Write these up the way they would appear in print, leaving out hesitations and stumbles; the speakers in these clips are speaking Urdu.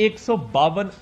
152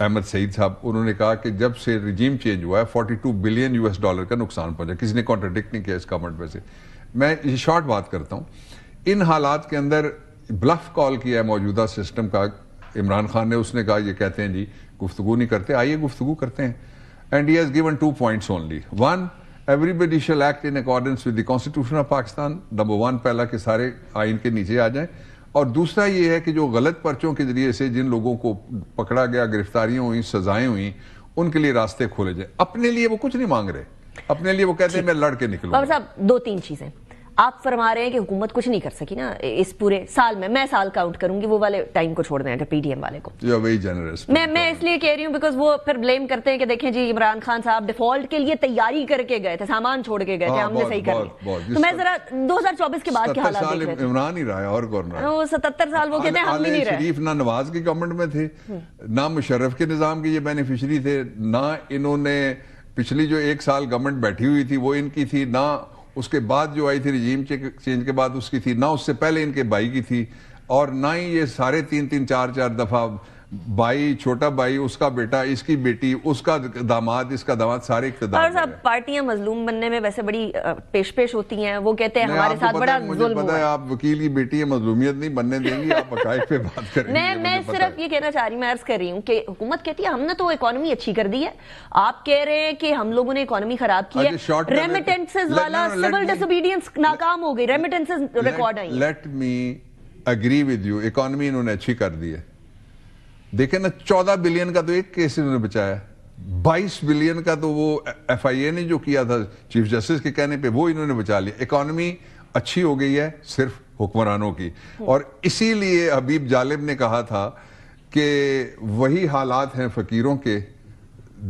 احمد سعید صاحب, انہوں نے کہا کہ جب سے رجیم چینج ہوا ہے $42 بلین کا نقصان پہنچا. کسی نے کانٹرڈکٹ نہیں کیا اس کامنٹ میں سے. میں یہ شارٹ بات کرتا ہوں. ان حالات کے اندر بلف کال کیا ہے موجودہ سسٹم کا عمران خان نے. اس نے کہا یہ کہتے ہیں جی گفتگو نہیں کرتے, آئیے گفتگو کرتے ہیں. And he has given 2 points only. 1, everybody shall act in accordance with the Constitution of Pakistan. Number 1, پہلا کہ سارے آئین کے نیچے آ جائیں. اور دوسرا یہ ہے کہ جو غلط پرچوں کے ذریعے سے جن لوگوں کو پکڑا گیا, گرفتاریاں ہوئیں, سزائیں ہوئیں, ان کے لیے راستے کھولے جائیں. اپنے لیے وہ کچھ نہیں مانگ رہے, اپنے لیے وہ کہتے ہیں میں لڑ کے نکلوں. بابر صاحب 2-3 چیزیں آپ فرما رہے ہیں کہ حکومت کچھ نہیں کر سکی نا اس پورے سال میں سال کاؤنٹ کروں گی, وہ والے ٹائم کو چھوڑ دیں اگر پی ڈی ایم والے کو. میں اس لیے کہہ رہی ہوں بیکاز وہ پھر بلیم کرتے ہیں کہ دیکھیں جی عمران خان صاحب ڈیفالٹ کے لیے تیاری کر کے گئے تھے, سامان چھوڑ کے گئے تھے, ہم نے صحیح کر لیا. تو میں ذرا 2024 کے بعد کے حالات دیکھ رہے تھے. عمران ہی رہا ہے اور کون رہا ہے. وہ 77 سال وہ کہتے ہیں ہم بھی نہیں رہے. شریف نہ نواز کی گورنمنٹ میں تھے, نہ مشرف کے نظام کے یہ بینیفیشری تھے, نہ انہوں نے پچھلی جو 1 سال گورنمنٹ بیٹھی ہوئی تھی وہ ان کی تھی, نہ اس کے بعد جو آئی تھی رجیم چینج کے بعد اس کی تھی, نہ اس سے پہلے ان کے بھائی کی تھی, اور نہ ہی یہ سارے 3-3 4-4 دفعہ بھائی, چھوٹا بھائی, اس کا بیٹا, اس کی بیٹی, اس کا داماد, اس کا داماد, سارے اقتدار. اور صاحب پارٹیاں مظلوم بننے میں ویسے بڑی پیش ہوتی ہیں. وہ کہتے ہیں ہمارے ساتھ بڑا ظلم ہوا. پتہ ہے آپ وکیل کی بیٹی ہے, مظلومیت نہیں بننے دیں گی, آپ حقائق پہ بات کریں گے. میں صرف یہ کہنا چاہ رہی ہوں, میں عرض کر رہی ہوں کہ حکومت کہتی ہے ہم نے تو اکانومی اچھی کر دی ہے, آپ کہہ رہے ہیں کہ ہم لوگوں نے اکانومی خراب کی ہے. ریمیٹنسز والا سول ڈس اوبیڈینس ناکام ہو گئی, remittances record I. Let me agree with you, economy انہوں نے اچھی کر دی ہے. دیکھیں نا 14 بلین کا تو ایک کیس انہوں نے بچایا, 22 بلین کا تو وہ ایف آئی اے نے جو کیا تھا چیف جسٹس کے کہنے پہ وہ انہوں نے بچا لیا. اکانومی اچھی ہو گئی ہے صرف حکمرانوں کی. اور اسی لیے حبیب جالب نے کہا تھا کہ وہی حالات ہیں فقیروں کے,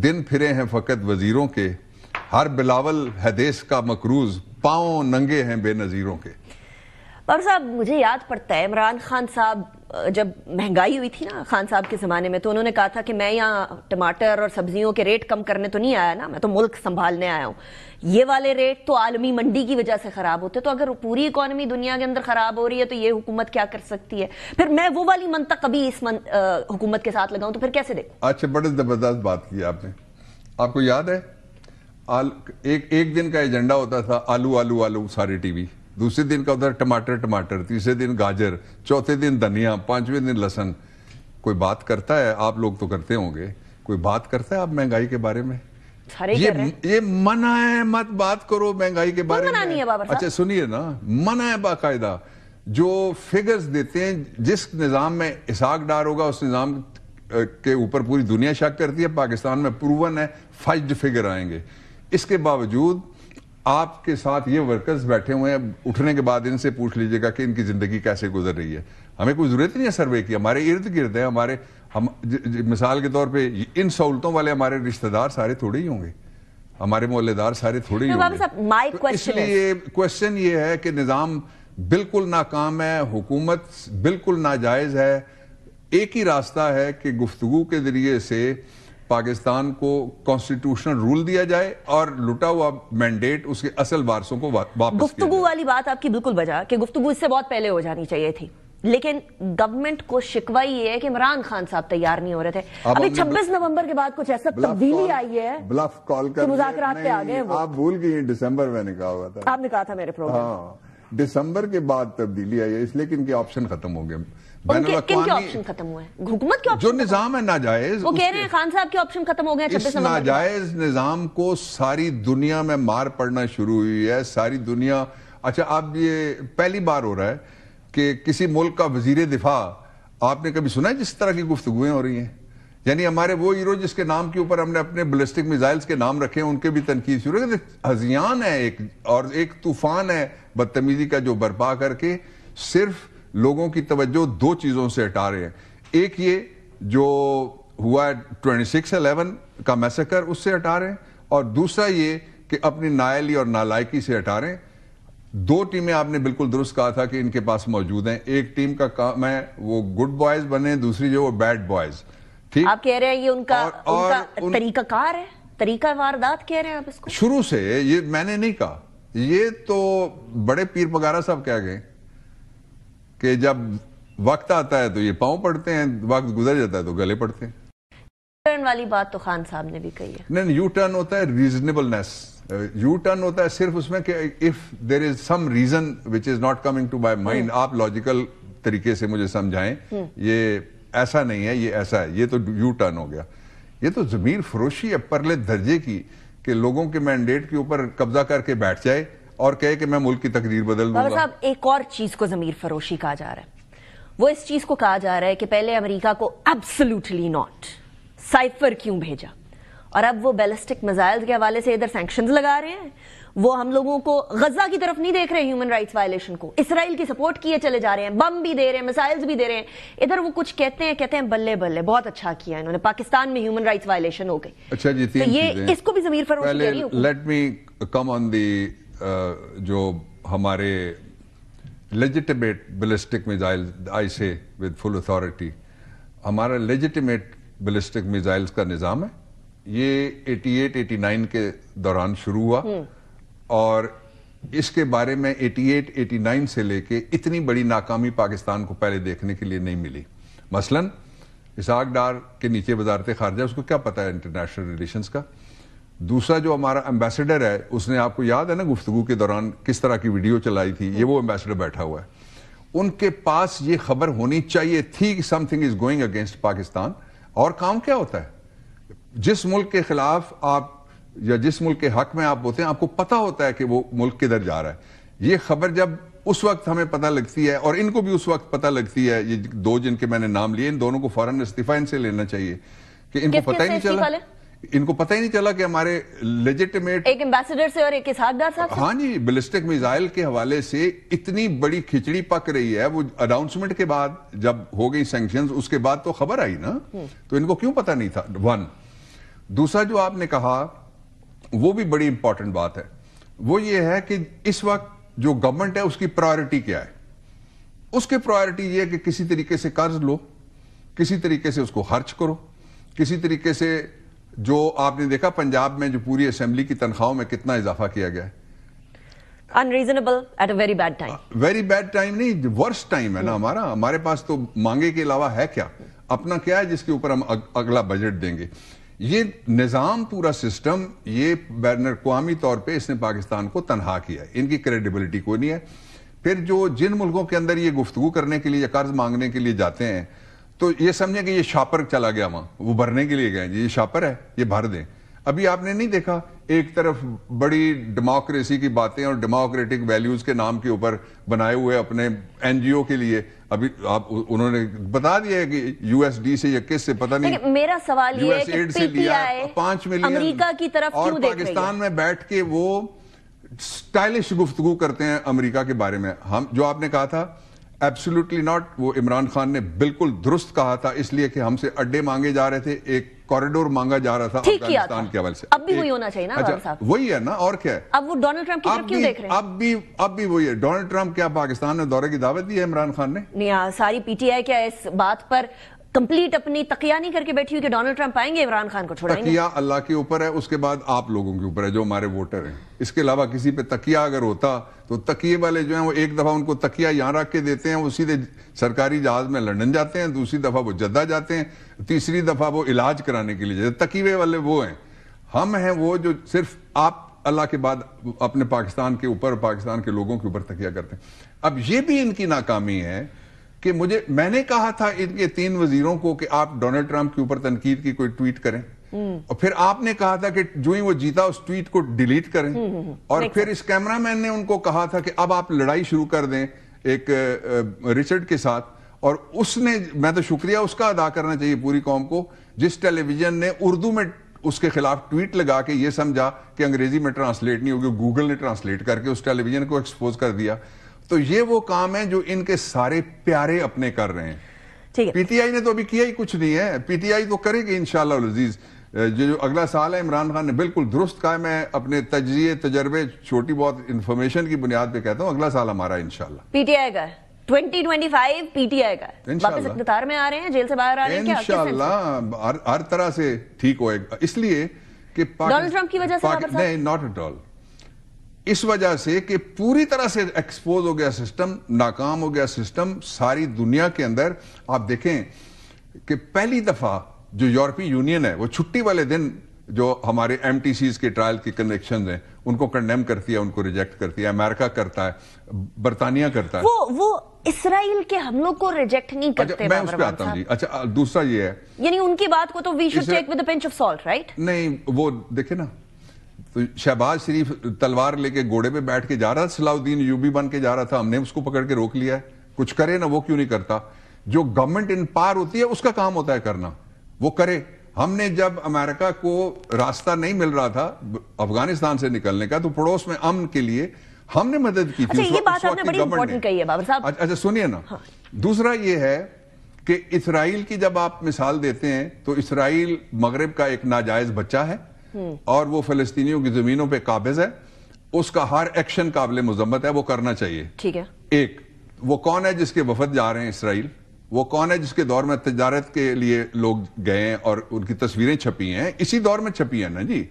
دن پھرے ہیں فقط وزیروں کے, ہر بلاول حدیث کا مکروز, پاؤں ننگے ہیں بے نظیروں کے. اور صاحب مجھے یاد پڑتا ہے عمران خان صاحب جب مہنگائی ہوئی تھی نا خان صاحب کے زمانے میں, تو انہوں نے کہا تھا کہ میں یہاں ٹماٹر اور سبزیوں کے ریٹ کم کرنے تو نہیں آیا نا, میں تو ملک سنبھالنے آیا ہوں. یہ والے ریٹ تو عالمی منڈی کی وجہ سے خراب ہوتے, تو اگر پوری اکانومی دنیا کے اندر خراب ہو رہی ہے تو یہ حکومت کیا کر سکتی ہے؟ پھر میں وہ والی منطق ابھی اس حکومت کے ساتھ لگاؤں تو پھر کیسے دیکھوں؟ اچھا, بڑے زبردست بات کی آپ نے. آپ کو یاد ہے ایک دن کا ایجنڈا ہوتا تھا آلو آلو آلو سارے ٹی وی, دوسرے دن کا ادھر ٹماٹر ٹماٹر, تیسرے دن گاجر, چوتھے دن دھنیا, 5ویں دن لہسن. کوئی بات کرتا ہے؟ آپ لوگ تو کرتے ہوں گے, کوئی بات کرتا ہے آپ مہنگائی کے بارے میں؟ یہ منع ہے, مت بات کرو مہنگائی کے بارے میں. اچھا سنیے نا, منع ہے باقاعدہ. جو فگرز دیتے ہیں, جس نظام میں اسحاق ڈار ہوگا اس نظام کے اوپر پوری دنیا شک کرتی ہے. پاکستان میں پروون ہے فجڈ فگر آئیں گے. اس کے باوجود آپ کے ساتھ یہ ورکرز بیٹھے ہوئے ہیں, اٹھنے کے بعد ان سے پوچھ لیجئے گا کہ ان کی زندگی کیسے گزر رہی ہے. ہمیں کوئی ضرورت نہیں ہے سروے کی, ہمارے ارد گرد ہے, مثال کے طور پہ ان سہولتوں والے ہمارے رشتہ دار سارے تھوڑے ہی ہوں گے, ہمارے محلے دار سارے تھوڑے ہی ہوں گے. اس لیے کوشچن یہ ہے کہ نظام بالکل ناکام ہے, حکومت بالکل ناجائز ہے. ایک ہی راستہ ہے کہ گفتگو کے ذریعے سے پاکستان کو کانسٹیٹیوشنل رول دیا جائے اور لٹا ہوا مینڈیٹ اس کے اصل وارثوں کو واپس. گفتگو والی بات آپ کی بالکل بجا کہ گفتگو اس سے بہت پہلے ہو جانی چاہیے تھی, لیکن گورنمنٹ کو شکوہ یہ ہے کہ عمران خان صاحب تیار نہیں ہو رہے تھے. ابھی 26 نومبر کے بعد کچھ ایسا تبدیلی آئی ہے بلف کال کر مذاکرات پہ آ گئے. آپ بھول گئی دسمبر میں نے کہا ہوا تھا, آپ نے کہا تھا میرے پروگرام, دسمبر کے بعد تبدیلی آئی ہے, اس لیے کہ ان کے آپشن ختم ہو گئے. کن کے آپشن ختم ہوئے ہیں؟ حکومت کے جو نظام ہے ناجائز, وہ کہہ رہے ہیں خان صاحب کے آپشن ختم ہو گئے. اس ناجائز نظام کو ساری دنیا میں مار پڑنا شروع ہوئی ہے, ساری دنیا. اچھا اب یہ پہلی بار ہو رہا ہے کہ کسی ملک کا وزیر دفاع, آپ نے کبھی سنا ہے جس طرح کی گفتگویں ہو رہی ہیں؟ یعنی ہمارے وہ ہیرو جس کے نام کے اوپر ہم نے اپنے بلسٹک میزائلز کے نام رکھے ہیں, ان کے بھی تنقید شروع ہے. ہذیان ہے ایک, اور ایک طوفان ہے بدتمیزی کا جو برپا کر کے صرف لوگوں کی توجہ 2 چیزوں سے ہٹا رہے ہیں. ایک یہ جو ہوا ہے 26/11 کا میسیکر, اس سے ہٹا رہے ہیں, اور دوسرا یہ کہ اپنی نااہلی اور نالائکی سے ہٹا رہے ہیں. 2 ٹیمیں آپ نے بالکل درست کہا تھا کہ ان کے پاس موجود ہیں. ایک ٹیم کا کام ہے وہ گڈ بوائز بنے, دوسری جو وہ بیڈ بوائز. ٹھیک, آپ کہہ رہے ہیں یہ ان کا طریقہ کار ہے, طریقہ واردات کہہ رہے ہیں آپ اس کو؟ شروع سے یہ میں نے نہیں کہا, یہ تو بڑے پیر پگارا صاحب کہہ گئے کہ جب وقت آتا ہے تو یہ پاؤں پڑتے ہیں, وقت گزر جاتا ہے تو گلے پڑتے ہیں. ٹرن والی بات تو خان صاحب نے بھی کہی ہے. نہیں, یو ٹرن ہوتا ہے ریزنیبلنس. یو ٹرن ہوتا ہے صرف اس میں کہ if there is some reason which is not coming to my mind, آپ لاجیکل طریقے سے مجھے سمجھائیں یہ ایسا نہیں ہے, یہ ایسا ہے, یہ تو یو ٹرن ہو گیا. یہ تو ضمیر فروشی ہے پرلے درجے کی کہ لوگوں کے مینڈیٹ کے اوپر قبضہ کر کے بیٹھ جائے اور کہے کہ میں ملک کی تقدیر بدل دوں گا. بابا صاحب, ایک اور چیز کو ضمیر فروشی کہا جا رہا ہے, وہ اس چیز کو کہا جا رہا ہے کہ پہلے امریکہ کو ایبسولوٹلی ناٹ سائفر کیوں بھیجا, اور اب وہ بیلسٹک میزائل کے حوالے سے ادھر سینکشنز لگا رہے ہیں, وہ ہم لوگوں کو غزہ کی طرف نہیں دیکھ رہے ہیومن رائٹس وائلیشن کو, اسرائیل کی سپورٹ کیے چلے جا رہے ہیں, بم بھی دے رہے ہیں, میسائلز بھی دے رہے ہیں. ادھر وہ کچھ کہتے ہیں بلے بلے بہت اچھا کیا انہوں نے, پاکستان میں ہیومن رائٹس وائلیشن ہو گئی. اچھا جی, تو یہ اس کو بھی ضمیر فروشی کہہ رہی ہوں. لیٹ می کم آن دی جو ہمارے لیجیٹیمیٹ بیلسٹک میزائل, آئی سے ود فل اتھارٹی, ہمارا لیجیٹیمیٹ بیلسٹک میزائلز کا نظام ہے, یہ 88-89 کے دوران شروع ہوا, اور اس کے بارے میں 88-89 سے لے کے اتنی بڑی ناکامی پاکستان کو پہلے دیکھنے کے لیے نہیں ملی. مثلا اسحاق ڈار کے نیچے وزارت خارجہ, اس کو کیا پتا ہے انٹرنیشنل ریلیشنز کا. دوسرا جو ہمارا ایمبیسڈر ہے, اس نے, آپ کو یاد ہے نا گفتگو کے دوران کس طرح کی ویڈیو چلائی تھی, یہ وہ ایمبیسڈر بیٹھا ہوا ہے, ان کے پاس یہ خبر ہونی چاہیے تھی کہ some thing is going against Pakistan. اور کام کیا ہوتا ہے, جس ملک کے خلاف آپ یا جس ملک کے حق میں آپ ہوتے ہیں, آپ کو پتا ہوتا ہے کہ وہ ملک کدھر جا رہا ہے. یہ خبر جب اس وقت ہمیں پتہ لگتی ہے, اور ان کو بھی اس وقت پتہ لگتی ہے, یہ دو جن کے میں نے نام لیے, ان دونوں کو فوراً استعفیٰ ان سے لینا چاہیے کہ ان کو پتہ ہی نہیں چلا, ان کو پتہ ہی نہیں چلا کہ ہمارے لیجیٹیمیٹ, ایک ایمبیسڈر سے اور ایک اسحاق ڈار صاحب سے, ہاں جی, بیلسٹک میزائل کے حوالے سے اتنی بڑی کھچڑی پک رہی ہے. وہ اناؤنسمنٹ کے بعد جب ہو گئی سینکشنز, اس کے بعد تو خبر آئی نا, تو ان کو کیوں پتہ نہیں تھا. ون. دوسرا جو آپ نے کہا وہ بھی بڑی امپورٹنٹ بات ہے, وہ یہ ہے کہ اس وقت جو گورنمنٹ ہے اس کی پرائورٹی کیا ہے. اس کی پرائورٹی یہ ہے کہ کسی طریقے سے قرض لو, کسی طریقے سے اس کو خرچ کرو, کسی طریقے سے, جو آپ نے دیکھا پنجاب میں جو پوری اسمبلی کی تنخواہوں میں کتنا اضافہ کیا گیا ہے. unreasonable at a very bad time. Very bad time نہیں, ورسٹ ٹائم ہے نا ہمارا. ہمارے پاس تو مانگے کے علاوہ ہے کیا, اپنا کیا ہے جس کے اوپر ہم اگلا بجٹ دیں گے. یہ نظام, پورا سسٹم, یہ بین الاقوامی طور پہ اس نے پاکستان کو تنہا کیا ہے, ان کی کریڈیبلٹی کوئی نہیں ہے. پھر جو جن ملکوں کے اندر یہ گفتگو کرنے کے لیے یا قرض مانگنے کے لیے جاتے ہیں, تو یہ سمجھیں کہ یہ شاپر چلا گیا وہاں, وہ بھرنے کے لیے گئے, یہ شاپر ہے, یہ بھر دیں. ابھی آپ نے نہیں دیکھا ایک طرف بڑی ڈیموکریسی کی باتیں اور ڈیموکریٹک ویلیوز کے نام کے اوپر بنائے ہوئے اپنے این جی او کے لیے, ابھی انہوں نے بتا دیا ہے کہ یو ایس ڈی سے یا کس سے پتہ نہیں, میرا سوال یہ ہے کہ پی ٹی آئی 5 ملین امریکہ کی طرف کیوں دیکھ رہی ہے, اور پاکستان میں بیٹھ کے وہ سٹائلش گفتگو کرتے ہیں امریکہ کے بارے میں. ہم, جو آپ نے کہا تھا ایبسولوٹلی ناٹ, وہ عمران خان نے بالکل درست کہا تھا, اس لیے کہ ہم سے اڈے مانگے جا رہے تھے, ایک کوریڈور مانگا جا رہا تھا افغانستان کے حوالے سے. اب بھی وہی ہونا چاہیے نا صاحب, وہی ہے نا, اور کیا ہے. اب وہ ڈونلڈ ٹرمپ کی طرف کیوں دیکھ رہے ہیں, اب بھی وہی ہے. ڈونلڈ ٹرمپ کیا پاکستان میں دورے کی دعوت دی ہے عمران خان نے؟ نہیں, ساری پی ٹی آئی کیا اس بات پر کمپلیٹ اپنی تقیہ نہیں کر کے بیٹھی ہوئی کہ ڈونلڈ ٹرمپ آئیں گے عمران خان کو چھوڑائیں گے؟ تقیہ اللہ کے اوپر ہے, اس کے بعد آپ لوگوں کے اوپر ہے جو ہمارے ووٹر ہیں. اس کے علاوہ کسی پہ تقیہ اگر ہوتا تو تقیے والے جو ہیں وہ ایک دفعہ ان کو تقیہ یہاں رکھ کے دیتے ہیں, وہ سیدھے سرکاری جہاز میں لندن جاتے ہیں, دوسری دفعہ وہ جدہ جاتے ہیں, تیسری دفعہ وہ علاج کرانے کے لیے جاتے ہیں. تقیے والے وہ ہیں, ہم ہیں وہ جو صرف آپ اللہ کے بعد اپنے پاکستان کے اوپر, پاکستان کے لوگوں کے اوپر تقیہ کرتے ہیں. اب یہ بھی ان کی ناکامی ہے کہ میں نے کہا تھا ان کے 3 وزیروں کو کہ آپ ڈونلڈ ٹرمپ کے اوپر تنقید کی کوئی ٹویٹ کریں, اور پھر آپ نے کہا تھا کہ جو ہی وہ جیتا اس ٹویٹ کو ڈیلیٹ کریں, اور پھر اس کیمرہ مین نے ان کو کہا تھا کہ اب آپ لڑائی شروع کر دیں ایک رچرڈ کے ساتھ. اور اس نے, میں تو شکریہ اس کا ادا کرنا چاہیے پوری قوم کو, جس ٹیلی ویژن نے اردو میں اس کے خلاف ٹویٹ لگا کے یہ سمجھا کہ انگریزی میں ٹرانسلیٹ نہیں ہوگی, گوگل نے ٹرانسلیٹ کر کے اس ٹیلی ویژن کو ایکسپوز کر دیا. تو یہ وہ کام ہے جو ان کے سارے پیارے اپنے کر رہے ہیں. پی ٹی آئی نے تو ابھی کیا ہی کچھ نہیں ہے, پی ٹی آئی تو کرے گی انشاءاللہ العزیز. جو اگلا سال ہے, عمران خان نے بالکل درست کہا ہے, میں اپنے تجزیے تجربے چھوٹی بہت انفارمیشن کی بنیاد پہ کہتا ہوں, اگلا سال ہمارا انشاءاللہ پی ٹی آئی کا 2025 پی ٹی آئی کا واپس اقتدار میں آ رہے ہیں, جیل سے باہر آ رہے ہیں, کیا انشاءاللہ ہر طرح سے ٹھیک ہوئے گا. اس لیے کہ ڈونلڈ ٹرمپ کی وجہ سے نہیں, ناٹ ایٹ آل, اس وجہ سے کہ پوری طرح سے ایکسپوز ہو گیا سسٹم, ناکام ہو گیا سسٹم ساری دنیا کے اندر. آپ دیکھیں کہ پہلی دفعہ جو یورپی یونین ہے وہ چھٹی والے دن جو ہمارے ایم ٹی سیز کے ٹرائل کے کنیکشنز ہیں ان کو کنڈیم کرتی ہے, ان کو ریجیکٹ کرتی ہے. امریکہ کرتا ہے, برطانیہ کرتا ہے. وہ اسرائیل کے حملوں کو ریجیکٹ نہیں کرتے. میں اس پہ آتا ہوں جی. اچھا دوسرا یہ ہے, یعنی ان کی بات کو تو we should take with a pinch of salt, right? نہیں, وہ دیکھیں نا, تو شہباز شریف تلوار لے کے گھوڑے پہ بیٹھ کے جا رہا تھا, صلاح الدین ایوبی بن کے جا رہا تھا, ہم نے اس کو پکڑ کے روک لیا ہے. کچھ کرے نا, وہ کیوں نہیں کرتا؟ جو گورنمنٹ ان پار ہوتی ہے اس کا کام ہوتا ہے کرنا, وہ کرے. ہم نے جب امریکہ کو راستہ نہیں مل رہا تھا افغانستان سے نکلنے کا, تو پڑوس میں امن کے لیے ہم نے مدد کی تھی. یہ بات آپ نے بڑی امپورٹنٹ کہی ہے بابر صاحب. اچھا سنیے نا, دوسرا یہ ہے کہ اسرائیل کی جب آپ مثال دیتے ہیں تو اسرائیل مغرب کا ایک ناجائز بچہ ہے اور وہ فلسطینیوں کی زمینوں پہ قابض ہے. اس کا ہر ایکشن قابل مذمت ہے, وہ کرنا چاہیے. ٹھیک ہے. ایک وہ کون ہے جس کے وفد جا رہے ہیں اسرائیل؟ وہ کون ہے جس کے دور میں تجارت کے لیے لوگ گئے ہیں اور ان کی تصویریں چھپی ہیں؟ اسی دور میں چھپی ہیں نا جی.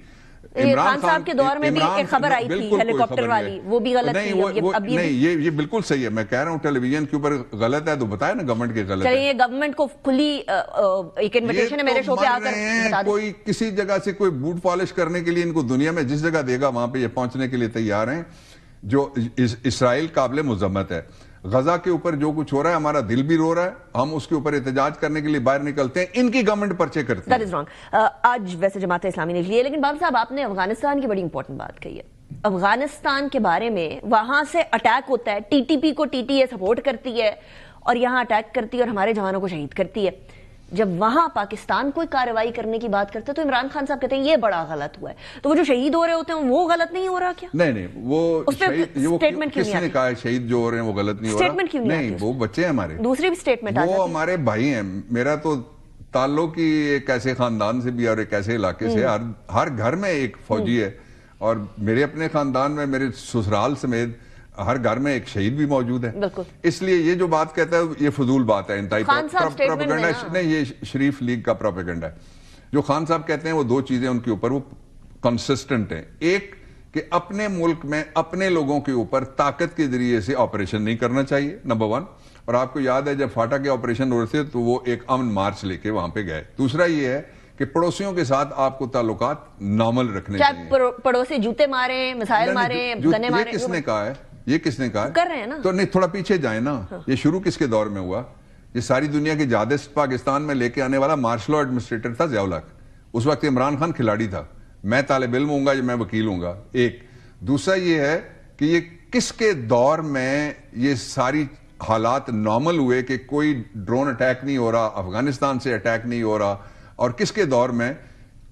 عمران صاحب کے دور میں بھی ایک خبر آئی تھی ہیلی کاپٹر والی, وہ بھی غلط تھی. نہیں, یہ بالکل صحیح ہے. میں کہہ رہا ہوں ٹیلی ویژن کے اوپر غلط ہے تو بتائے نا گورنمنٹ کے غلط ہے. چلیے, یہ گورنمنٹ کو کھلی ایک انویٹیشن ہے میرے شو پہ آ کر بتا دیں. کوئی کسی جگہ سے کوئی بوٹ پالش کرنے کے لیے ان کو دنیا میں جس جگہ دے گا وہاں پہ یہ پہنچنے کے لیے تیار ہیں. جو اسرائیل قابل مذمت ہے. غزہ کے اوپر جو کچھ ہو رہا ہے ہمارا دل بھی رو رہا ہے, ہم اس کے اوپر احتجاج کرنے کے لیے باہر نکلتے ہیں, ان کی گورنمنٹ پرچے کرتی ہے. That is wrong. آج ویسے جماعت اسلامی نے لیے, لیکن بابر صاحب آپ نے افغانستان کی بڑی امپورٹنٹ بات کہی ہے. افغانستان کے بارے میں وہاں سے اٹیک ہوتا ہے, ٹی ٹی پی کو ٹی ٹی اے سپورٹ کرتی ہے اور یہاں اٹیک کرتی ہے اور ہمارے جوانوں کو شہید کرتی ہے. جب وہاں پاکستان کوئی کارروائی کرنے کی بات کرتے تو عمران خان صاحب کہتے ہیں یہ بڑا غلط ہوا ہے. تو وہ جو شہید ہو رہے ہوتے ہیں وہ غلط نہیں ہو رہا کیا؟ نہیں, وہ کس نے کہا ہے شہید جو ہو رہے ہیں وہ غلط نہیں ہو رہا؟ نہیں, وہ بچے ہیں ہمارے. دوسری بھی سٹیٹمنٹ وہ ہمارے بھائی ہیں. میرا تو تعلق ہی ایک ایسے خاندان سے بھی اور ایک ایسے علاقے سے, ہر گھر میں ایک فوجی ہے, اور میرے اپنے خاندان میں میرے سسرال سمیت ہر گھر میں ایک شہید بھی موجود ہے. اس لیے یہ جو بات کہتا ہے یہ فضول بات ہے, انتہائی پروپیگنڈا. نہیں, یہ شریف لیگ کا پروپیگنڈا ہے. جو خان صاحب کہتے ہیں وہ دو چیزیں ان کے اوپر وہ کنسسٹنٹ ہیں. ایک کہ اپنے ملک میں اپنے لوگوں کے اوپر طاقت کے ذریعے سے آپریشن نہیں کرنا چاہیے, نمبر 1. اور آپ کو یاد ہے جب فاٹا کے آپریشن ہو رہے تھے تو وہ ایک امن مارچ لے کے وہاں پہ گئے. دوسرا یہ ہے کہ پڑوسیوں کے ساتھ آپ کو تعلقات نارمل رکھنے چاہیے. پڑوسی جوتے مارے, مسائل مارے, گنے مارے, یہ کس نے کہا ہے؟ یہ کس نے کہا؟ کر رہے ہیں نا. تو نہیں, تھوڑا پیچھے جائیں نا. یہ شروع کس کے دور میں ہوا؟ یہ ساری دنیا کے جہادست پاکستان میں لے کے آنے والا مارشل لا ایڈمنسٹریٹر تھا ضیاء الحق. اس وقت عمران خان کھلاڑی تھا. میں طالب علم ہوں گا یا میں وکیل ہوں گا. ایک. دوسرا یہ ہے کہ یہ کس کے دور میں یہ ساری حالات نارمل ہوئے کہ کوئی ڈرون اٹیک نہیں ہو رہا, افغانستان سے اٹیک نہیں ہو رہا, اور کس کے دور میں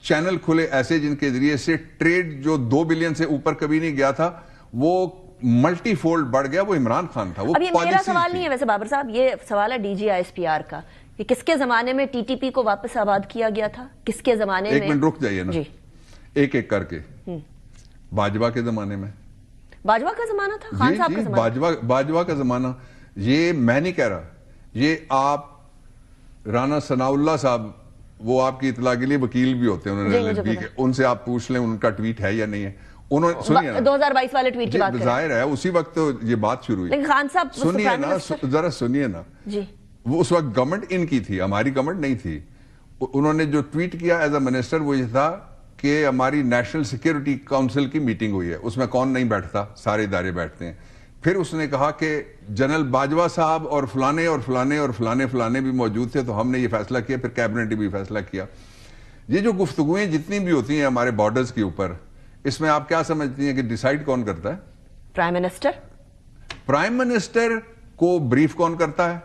چینل کھلے ایسے جن کے ذریعے سے ٹریڈ جو 2 بلین سے اوپر کبھی نہیں گیا تھا وہ ملٹی فولڈ بڑھ گیا, وہ عمران خان تھا. اب یہ میرا سوال نہیں ہے ویسے بابر صاحب, یہ سوال ہے D G I S P R کا. یہ کس کے زمانے میں ٹی ٹی پی کو واپس آباد کیا گیا تھا؟ کس کے زمانے میں؟ ایک منٹ رک جائیے نا, ایک ایک کر کے. باجوہ کے زمانے میں. باجوہ کا زمانہ تھا؟ خان صاحب کا زمانہ؟ باجوہ کا زمانہ. یہ میں نہیں کہہ رہا, یہ آپ رانا ثناء اللہ صاحب, وہ آپ کی اطلاع کے لیے وکیل بھی ہوتے ہیں, انہوں نے ان سے آپ پوچھ لیں ان کا ٹویٹ ہے یا نہیں ہے. 2022 والے ٹویٹ کی بات کریں. ظاہر ہے اسی وقت تو یہ بات شروع ہوئی. لیکن خان صاحب سنیے نا, ذرا سنیے نا. وہ اس وقت گورنمنٹ ان کی تھی, ہماری گورنمنٹ نہیں تھی. انہوں نے جو ٹویٹ کیا ایز اے منسٹر وہ یہ تھا کہ ہماری نیشنل سیکیورٹی کاؤنسل کی میٹنگ ہوئی ہے, اس میں کون نہیں بیٹھتا, سارے ادارے بیٹھتے ہیں. پھر اس نے کہا کہ جنرل باجوہ صاحب اور فلانے اور فلانے اور فلانے فلانے بھی موجود تھے, تو ہم نے یہ فیصلہ کیا. پھر کیبنٹ نے بھی فیصلہ کیا. یہ جو گفتگویں جتنی بھی ہوتی ہیں ہمارے بارڈرز کے اوپر, اس میں آپ کیا سمجھتی ہیں کہ ڈیسائیڈ کون کرتا ہے؟ Prime minister. پرائم منسٹر کو بریف کون کرتا ہے؟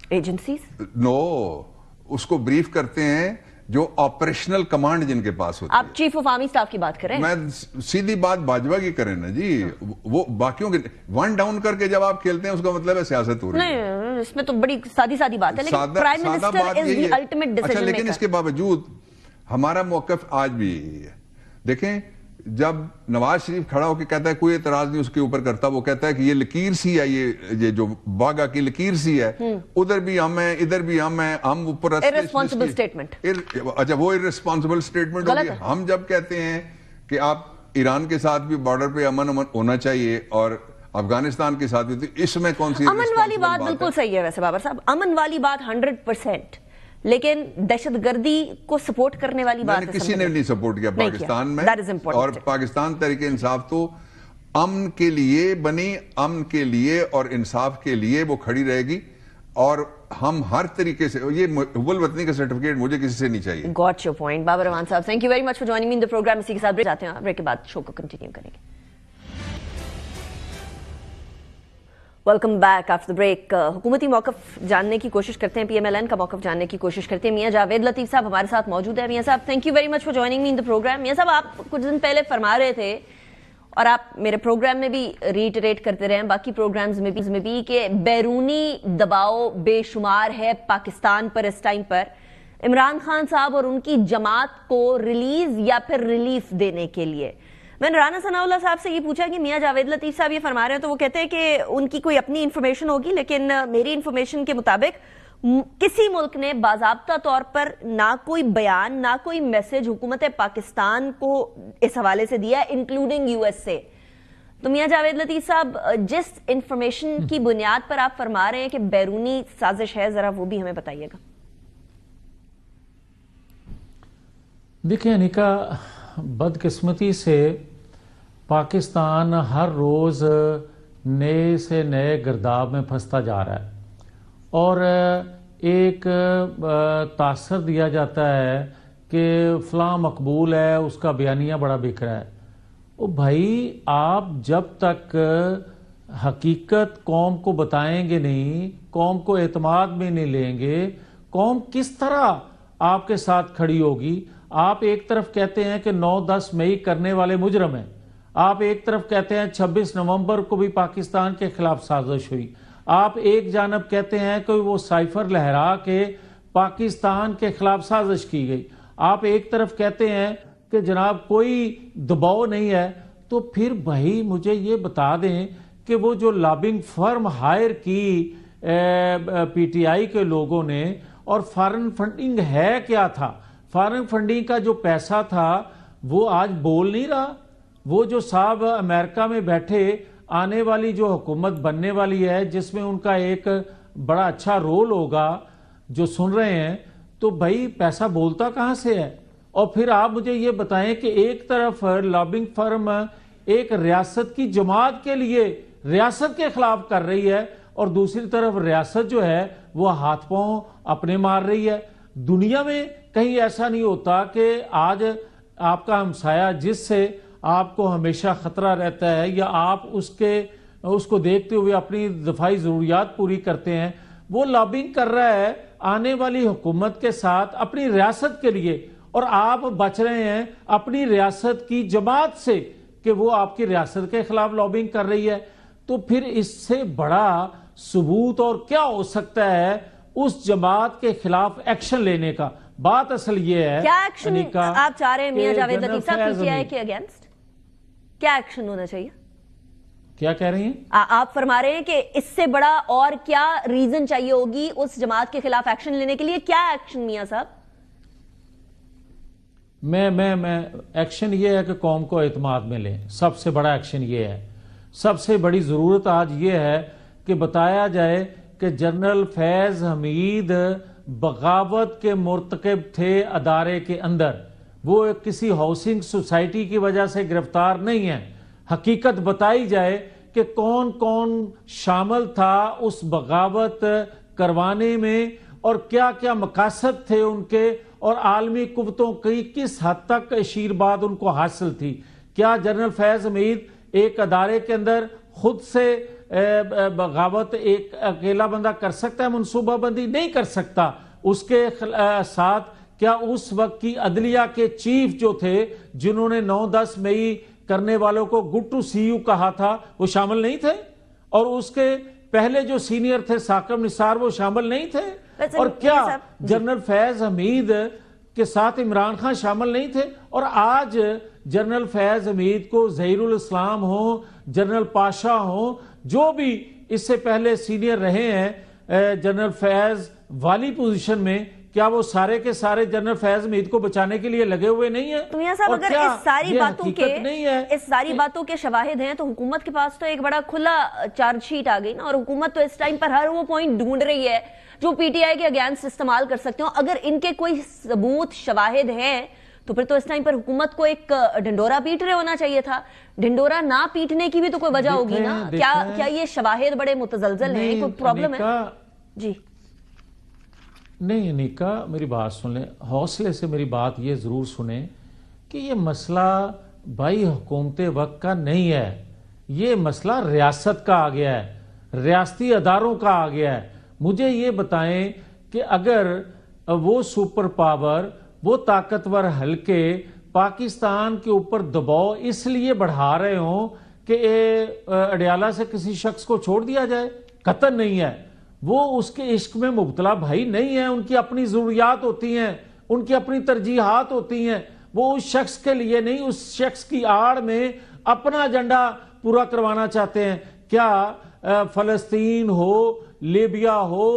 ایجنسیز. نو, اس کو بریف کرتے ہیں جو آپریشنل کمانڈ جن کے پاس ہوتی ہے. آپ چیف آف آرمی سٹاف کی بات کریں؟ میں سیدھی بات باجوہ کی کریں نا جی. وہ باقیوں کے ون ڈاؤن کر کے جب آپ کھیلتے ہیں اس کا مطلب ہے سیاست ہو رہی ہے. نہیں, اس میں تو بڑی سادی بات ہے, لیکن prime minister is the ultimate decision maker. لیکن اس کے باوجود ہمارا موقف آج بھی یہی ہے. دیکھیں, جب نواز شریف کھڑا ہو کے کہتا ہے کوئی اعتراض نہیں اس کے اوپر کرتا, وہ کہتا ہے کہ یہ لکیر سی ہے, یہ جو باغا کی لکیر سی ہے, ادھر بھی ہم ہیں ادھر بھی ہم ہیں, ہم اوپر ارریسپانسبل سٹیٹمنٹ. اچھا, وہ ارریسپانسبل سٹیٹمنٹ ہوگی. ہم جب کہتے ہیں کہ آپ ایران کے ساتھ بھی بارڈر پہ امن ہونا چاہیے اور افغانستان کے ساتھ بھی, اس میں کون سی امن والی بات بالکل صحیح ہے ویسے بابر صاحب, امن والی بات 100%. لیکن دہشت گردی کو سپورٹ کرنے والی بات ہے. کسی نے نہیں سپورٹ کیا پاکستان میں, اور پاکستان تحریک انصاف تو امن کے لیے بنی, امن کے لیے اور انصاف کے لیے وہ کھڑی رہے گی, اور ہم ہر طریقے سے, یہ حب الوطنی کا سرٹیفکیٹ مجھے کسی سے نہیں چاہیے. Got your point. Babar Rahman صاحب, thank you very much for joining me in the program. اسی کے ساتھ بریک جاتے ہیں, بریک کے بعد شو کو کنٹینیو کریں گے. Welcome back after break. حکومتی موقف جاننے کی کوشش کرتے ہیں, پی ایم ایل این کا موقف جاننے کی کوشش کرتے ہیں. میاں جاوید لطیف صاحب ہمارے ساتھ موجود ہیں. میاں صاحب, thank you very much for joining me in the program. میاں صاحب, آپ کچھ دن پہلے فرما رہے تھے, اور آپ میرے پروگرام میں بھی ریٹریٹ کرتے رہے ہیں, باقی پروگرامز میں بھی, کہ بیرونی دباؤ بے شمار ہے پاکستان پر اس ٹائم پر, عمران خان صاحب اور ان کی جماعت کو ریلیز یا پھر ریلیف دینے کے لیے. میں نے رانا ثناء اللہ صاحب سے یہ پوچھا کہ میاں جاوید لطیف صاحب یہ فرما رہے ہیں, تو وہ کہتے ہیں کہ ان کی کوئی اپنی انفارمیشن ہوگی, لیکن میری انفارمیشن کے مطابق کسی ملک نے باضابطہ طور پر نہ کوئی بیان نہ کوئی میسج حکومت پاکستان کو اس حوالے سے دیا, انکلوڈنگ یو ایس اے. تو میاں جاوید لطیف صاحب, جس انفارمیشن کی بنیاد پر آپ فرما رہے ہیں کہ بیرونی سازش ہے, ذرا وہ بھی ہمیں بتائیے گا. دیکھیں انیکا, بدقسمتی سے پاکستان ہر روز نئے سے نئے گرداب میں پھنستا جا رہا ہے, اور ایک تاثر دیا جاتا ہے کہ فلاں مقبول ہے, اس کا بیانیہ بڑا بک رہا ہے. او بھائی, آپ جب تک حقیقت قوم کو بتائیں گے نہیں, قوم کو اعتماد میں نہیں لیں گے, قوم کس طرح آپ کے ساتھ کھڑی ہوگی؟ آپ ایک طرف کہتے ہیں کہ 9-10 مئی کرنے والے مجرم ہیں, آپ ایک طرف کہتے ہیں 26 نومبر کو بھی پاکستان کے خلاف سازش ہوئی, آپ ایک جانب کہتے ہیں کہ وہ سائفر لہرا کے پاکستان کے خلاف سازش کی گئی, آپ ایک طرف کہتے ہیں کہ جناب کوئی دباؤ نہیں ہے. تو پھر بھائی مجھے یہ بتا دیں کہ وہ جو لابنگ فرم ہائر کی پی ٹی آئی کے لوگوں نے, اور فارن فنڈنگ ہے کیا تھا, فارن فنڈنگ کا جو پیسہ تھا وہ آج بول نہیں رہا. وہ جو صاحب امریکہ میں بیٹھے, آنے والی جو حکومت بننے والی ہے جس میں ان کا ایک بڑا اچھا رول ہوگا, جو سن رہے ہیں, تو بھائی پیسہ بولتا کہاں سے ہے؟ اور پھر آپ مجھے یہ بتائیں کہ ایک طرف لابنگ فرم ایک ریاست کی جماعت کے لیے ریاست کے خلاف کر رہی ہے, اور دوسری طرف ریاست جو ہے وہ ہاتھ پاؤں اپنے مار رہی ہے. دنیا میں کہیں ایسا نہیں ہوتا کہ آج آپ کا ہمسایہ جس سے آپ کو ہمیشہ خطرہ رہتا ہے, یا آپ اس کو دیکھتے ہوئے اپنی دفاعی ضروریات پوری کرتے ہیں, وہ لابنگ کر رہا ہے آنے والی حکومت کے ساتھ اپنی ریاست کے لیے, اور آپ بچ رہے ہیں اپنی ریاست کی جماعت سے کہ وہ آپ کی ریاست کے خلاف لابنگ کر رہی ہے. تو پھر اس سے بڑا ثبوت اور کیا ہو سکتا ہے اس جماعت کے خلاف ایکشن لینے کا؟ بات اصل یہ ہے, کیا ایکشن آپ چاہ رہے ہیں میاں جاوید لطیف صاحب, پی ٹی آئی کے اگینسٹ کیا ایکشن ہونا چاہیے؟ کیا کہہ رہی ہیں آپ؟ فرما رہے ہیں کہ اس سے بڑا اور کیا ریزن چاہیے ہوگی اس جماعت کے خلاف ایکشن لینے کے لیے؟ کیا ایکشن میاں صاحب؟ میں ایکشن یہ ہے کہ قوم کو اعتماد میں لیں. سب سے بڑا ایکشن یہ ہے, سب سے بڑی ضرورت آج یہ ہے کہ بتایا جائے کہ جنرل فیض حمید بغاوت کے مرتکب تھے ادارے کے اندر, وہ کسی ہاؤسنگ سوسائٹی کی وجہ سے گرفتار نہیں ہیں. حقیقت بتائی جائے کہ کون کون شامل تھا اس بغاوت کروانے میں, اور کیا کیا مقاصد تھے ان کے, اور عالمی قوتوں کی کس حد تک اشیرباد ان کو حاصل تھی. کیا جنرل فیض حمید ایک ادارے کے اندر خود سے بغاوت ایک اکیلا بندہ کر سکتا ہے؟ منصوبہ بندی نہیں کر سکتا. اس کے ساتھ کیا اس وقت کی عدلیہ کے چیف جو تھے, جنہوں نے 9-10 مئی کرنے والوں کو گڈ ٹو سی یو کہا تھا, وہ شامل نہیں تھے؟ اور اس کے پہلے جو سینئر تھے ثاقب نثار, وہ شامل نہیں تھے؟ اور کیا جنرل فیض حمید کے ساتھ عمران خان شامل نہیں تھے؟ اور آج جنرل فیض حمید کو ظہیر الاسلام ہوں, جنرل پاشا ہوں, جو بھی اس سے پہلے سینئر رہے ہیں جنرل فیض والی پوزیشن میں, کیا وہ سارے کے سارے جنرل فیض مید کو بچانے کے لیے لگے ہوئے نہیں ہیں؟ تو میاں صاحب اگر اس ساری باتوں کے شواہد ہیں تو حکومت کے پاس تو ایک بڑا کھلا چارج شیٹ آ گئی نا، اور حکومت تو اس ٹائم پر ہر وہ پوائنٹ ڈھونڈ رہی ہے جو پی ٹی آئی کے اگینسٹ استعمال کر سکتے ہوں. اگر ان کے کوئی ثبوت شواہد ہیں تو پھر تو اس ٹائم پر حکومت کو ایک ڈھنڈورا پیٹ رہے ہونا چاہیے تھا. ڈھنڈورا نہ پیٹنے کی بھی تو کوئی وجہ ہوگی نا. کیا یہ شواہد بڑے متزلزل ہیں؟ کوئی پرابلم ہے؟ جی نہیں انیکا، میری بات سن لیں، حوصلے سے میری بات یہ ضرور سنیں کہ یہ مسئلہ بھائی حکومت وقت کا نہیں ہے، یہ مسئلہ ریاست کا آ گیا ہے، ریاستی اداروں کا آ گیا ہے. مجھے یہ بتائیں کہ اگر وہ سپر پاور، وہ طاقتور حلقے پاکستان کے اوپر دباؤ اس لیے بڑھا رہے ہوں کہ اڈیالہ سے کسی شخص کو چھوڑ دیا جائے، قطعاً نہیں ہے. وہ اس کے عشق میں مبتلا بھائی نہیں ہیں، ان کی اپنی ضروریات ہوتی ہیں، ان کی اپنی ترجیحات ہوتی ہیں. وہ اس شخص کے لیے نہیں، اس شخص کی آڑ میں اپنا ایجنڈا پورا کروانا چاہتے ہیں. کیا فلسطین ہو، لیبیا ہو،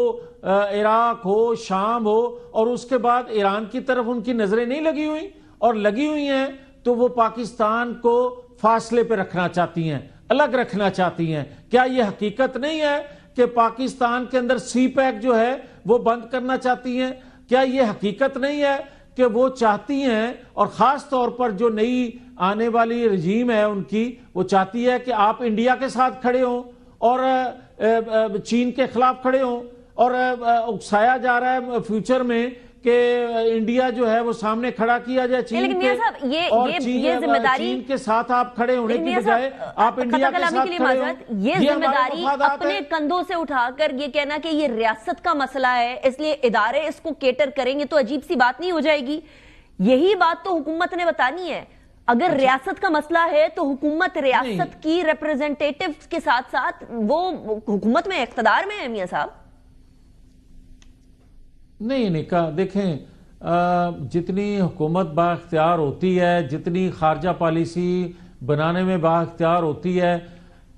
عراق ہو، شام ہو، اور اس کے بعد ایران کی طرف ان کی نظریں نہیں لگی ہوئی؟ اور لگی ہوئی ہیں تو وہ پاکستان کو فاصلے پہ رکھنا چاہتی ہیں، الگ رکھنا چاہتی ہیں. کیا یہ حقیقت نہیں ہے کہ پاکستان کے اندر سی پیک جو ہے وہ بند کرنا چاہتی ہیں؟ کیا یہ حقیقت نہیں ہے کہ وہ چاہتی ہیں، اور خاص طور پر جو نئی آنے والی رجیم ہے ان کی، وہ چاہتی ہے کہ آپ انڈیا کے ساتھ کھڑے ہوں اور چین کے خلاف کھڑے ہوں، اور اکسایا جا رہا ہے فیوچر میں کہ انڈیا جو ہے وہ سامنے کھڑا کیا جائے چین کے، اور چین کے ساتھ آپ کھڑے ہونے کی بجائے آپ انڈیا کے ساتھ کھڑے ہوں. یہ ذمہ داری اپنے کندھوں سے اٹھا کر یہ کہنا کہ یہ ریاست کا مسئلہ ہے اس لیے ادارے اس کو کیٹر کریں گے تو عجیب سی بات نہیں ہو جائے گی؟ یہی بات تو حکومت نے بتانی ہے. اگر ریاست کا مسئلہ ہے تو حکومت ریاست کی ریپرزنٹیٹیو کے ساتھ ساتھ وہ حکومت میں اقتدار میں ہے میاں صاحب. نہیں کہا دیکھیں، جتنی حکومت با اختیار ہوتی ہے، جتنی خارجہ پالیسی بنانے میں با اختیار ہوتی ہے،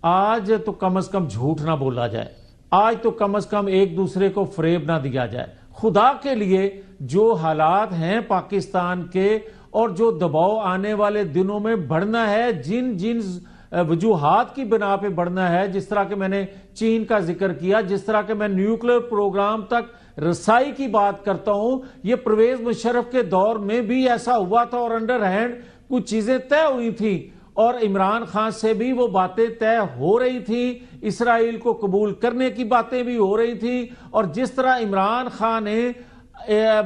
آج تو کم از کم جھوٹ نہ بولا جائے، آج تو کم از کم ایک دوسرے کو فریب نہ دیا جائے. خدا کے لیے جو حالات ہیں پاکستان کے اور جو دباؤ آنے والے دنوں میں بڑھنا ہے، جن وجوہات کی بنا پہ بڑھنا ہے، جس طرح کہ میں نے چین کا ذکر کیا، جس طرح کہ میں نیوکلیر پروگرام تک رسائی کی بات کرتا ہوں، یہ پرویز مشرف کے دور میں بھی ایسا ہوا تھا اور انڈر ہینڈ کچھ چیزیں طے ہوئی تھی، اور عمران خان سے بھی وہ باتیں طے ہو رہی تھی، اسرائیل کو قبول کرنے کی باتیں بھی ہو رہی تھی. اور جس طرح عمران خان نے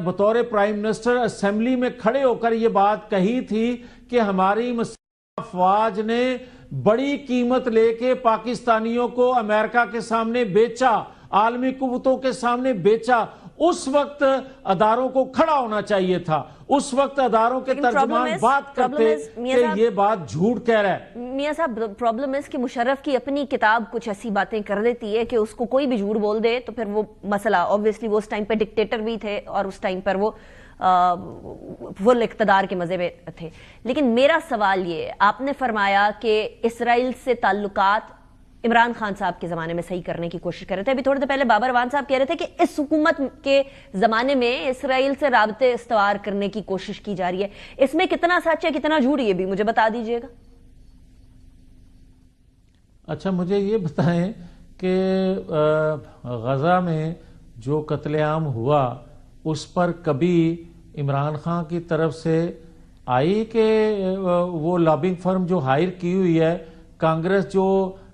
بطور پرائم منسٹر اسمبلی میں کھڑے ہو کر یہ بات کہی تھی کہ ہماری افواج نے بڑی قیمت لے کے پاکستانیوں کو امریکہ کے سامنے بیچا، عالمی قوتوں کے سامنے بیچا، اس وقت اداروں کو کھڑا ہونا چاہیے تھا. اس وقت اداروں کے ترجمان بات کرتے کہ یہ بات جھوٹ کہہ رہا ہے. میاں صاحب پرابلم ہے کہ مشرف کی اپنی کتاب کچھ ایسی باتیں کر دیتی ہے کہ اس کو کوئی بھی جھوٹ بول دے تو پھر وہ مسئلہ، obviously وہ اس ٹائم پہ ڈکٹیٹر بھی تھے اور اس ٹائم پر وہ فل اقتدار کے مزے میں تھے. لیکن میرا سوال یہ، آپ نے فرمایا کہ اسرائیل سے تعلقات عمران خان صاحب کے زمانے میں صحیح کرنے کی کوشش کر رہے تھے. ابھی تھوڑے دیر پہلے بابر وان صاحب کہہ رہے تھے کہ اس حکومت کے زمانے میں اسرائیل سے رابطے استوار کرنے کی کوشش کی جا رہی ہے. اس میں کتنا سچ ہے کتنا جھوٹ، یہ بھی مجھے بتا دیجئے گا. اچھا مجھے یہ بتائیں کہ غزہ میں جو قتل عام ہوا اس پر کبھی عمران خان کی طرف سے آئی کہ وہ لابنگ فرم جو ہائر کی ہوئی ہے، کانگریس جو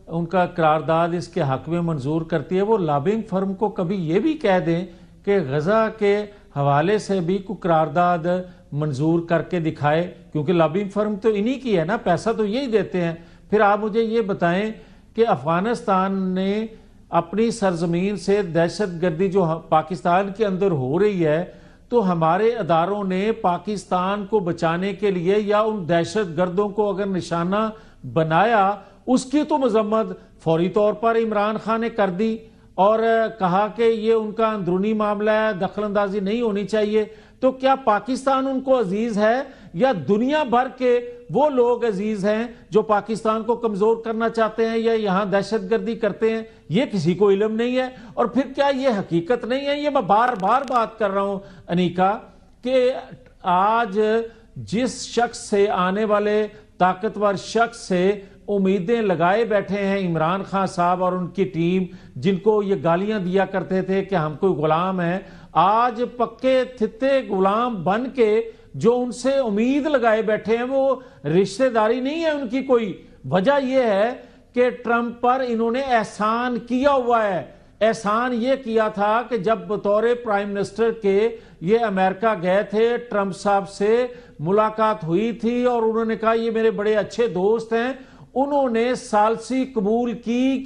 ان کا قرارداد اس کے حق میں منظور کرتی ہے، وہ لابنگ فرم کو کبھی یہ بھی کہہ دیں کہ غزہ کے حوالے سے بھی کوئی قرارداد منظور کر کے دکھائے، کیونکہ لابنگ فرم تو انہی کی ہے نا، پیسہ تو یہی دیتے ہیں. پھر آپ مجھے یہ بتائیں کہ افغانستان نے اپنی سرزمین سے دہشت گردی جو پاکستان کے اندر ہو رہی ہے، تو ہمارے اداروں نے پاکستان کو بچانے کے لیے یا ان دہشت گردوں کو اگر نشانہ بنایا، اس کی تو مذمت فوری طور پر عمران خان نے کر دی اور کہا کہ یہ ان کا اندرونی معاملہ ہے، دخل اندازی نہیں ہونی چاہیے. تو کیا پاکستان ان کو عزیز ہے یا دنیا بھر کے وہ لوگ عزیز ہیں جو پاکستان کو کمزور کرنا چاہتے ہیں یا یہاں دہشت گردی کرتے ہیں؟ یہ کسی کو علم نہیں ہے. اور پھر کیا یہ حقیقت نہیں ہے؟ یہ میں بار بار بات کر رہا ہوں انیکا کہ آج جس شخص سے آنے والے طاقتور شخص سے امیدیں لگائے بیٹھے ہیں عمران خان صاحب اور ان کی ٹیم، جن کو یہ گالیاں دیا کرتے تھے کہ ہم کوئی غلام ہیں، آج پکے تھتے غلام بن کے جو ان سے امید لگائے بیٹھے ہیں وہ رشتہ داری نہیں ہے ان کی کوئی. وجہ یہ ہے کہ ٹرمپ پر انہوں نے احسان کیا ہوا ہے. احسان یہ کیا تھا کہ جب بطور پرائم منسٹر کے یہ امریکہ گئے تھے، ٹرمپ صاحب سے ملاقات ہوئی تھی اور انہوں نے کہا یہ میرے بڑے اچھے دوست ہیں. انہوں نے ثالثی قبول کی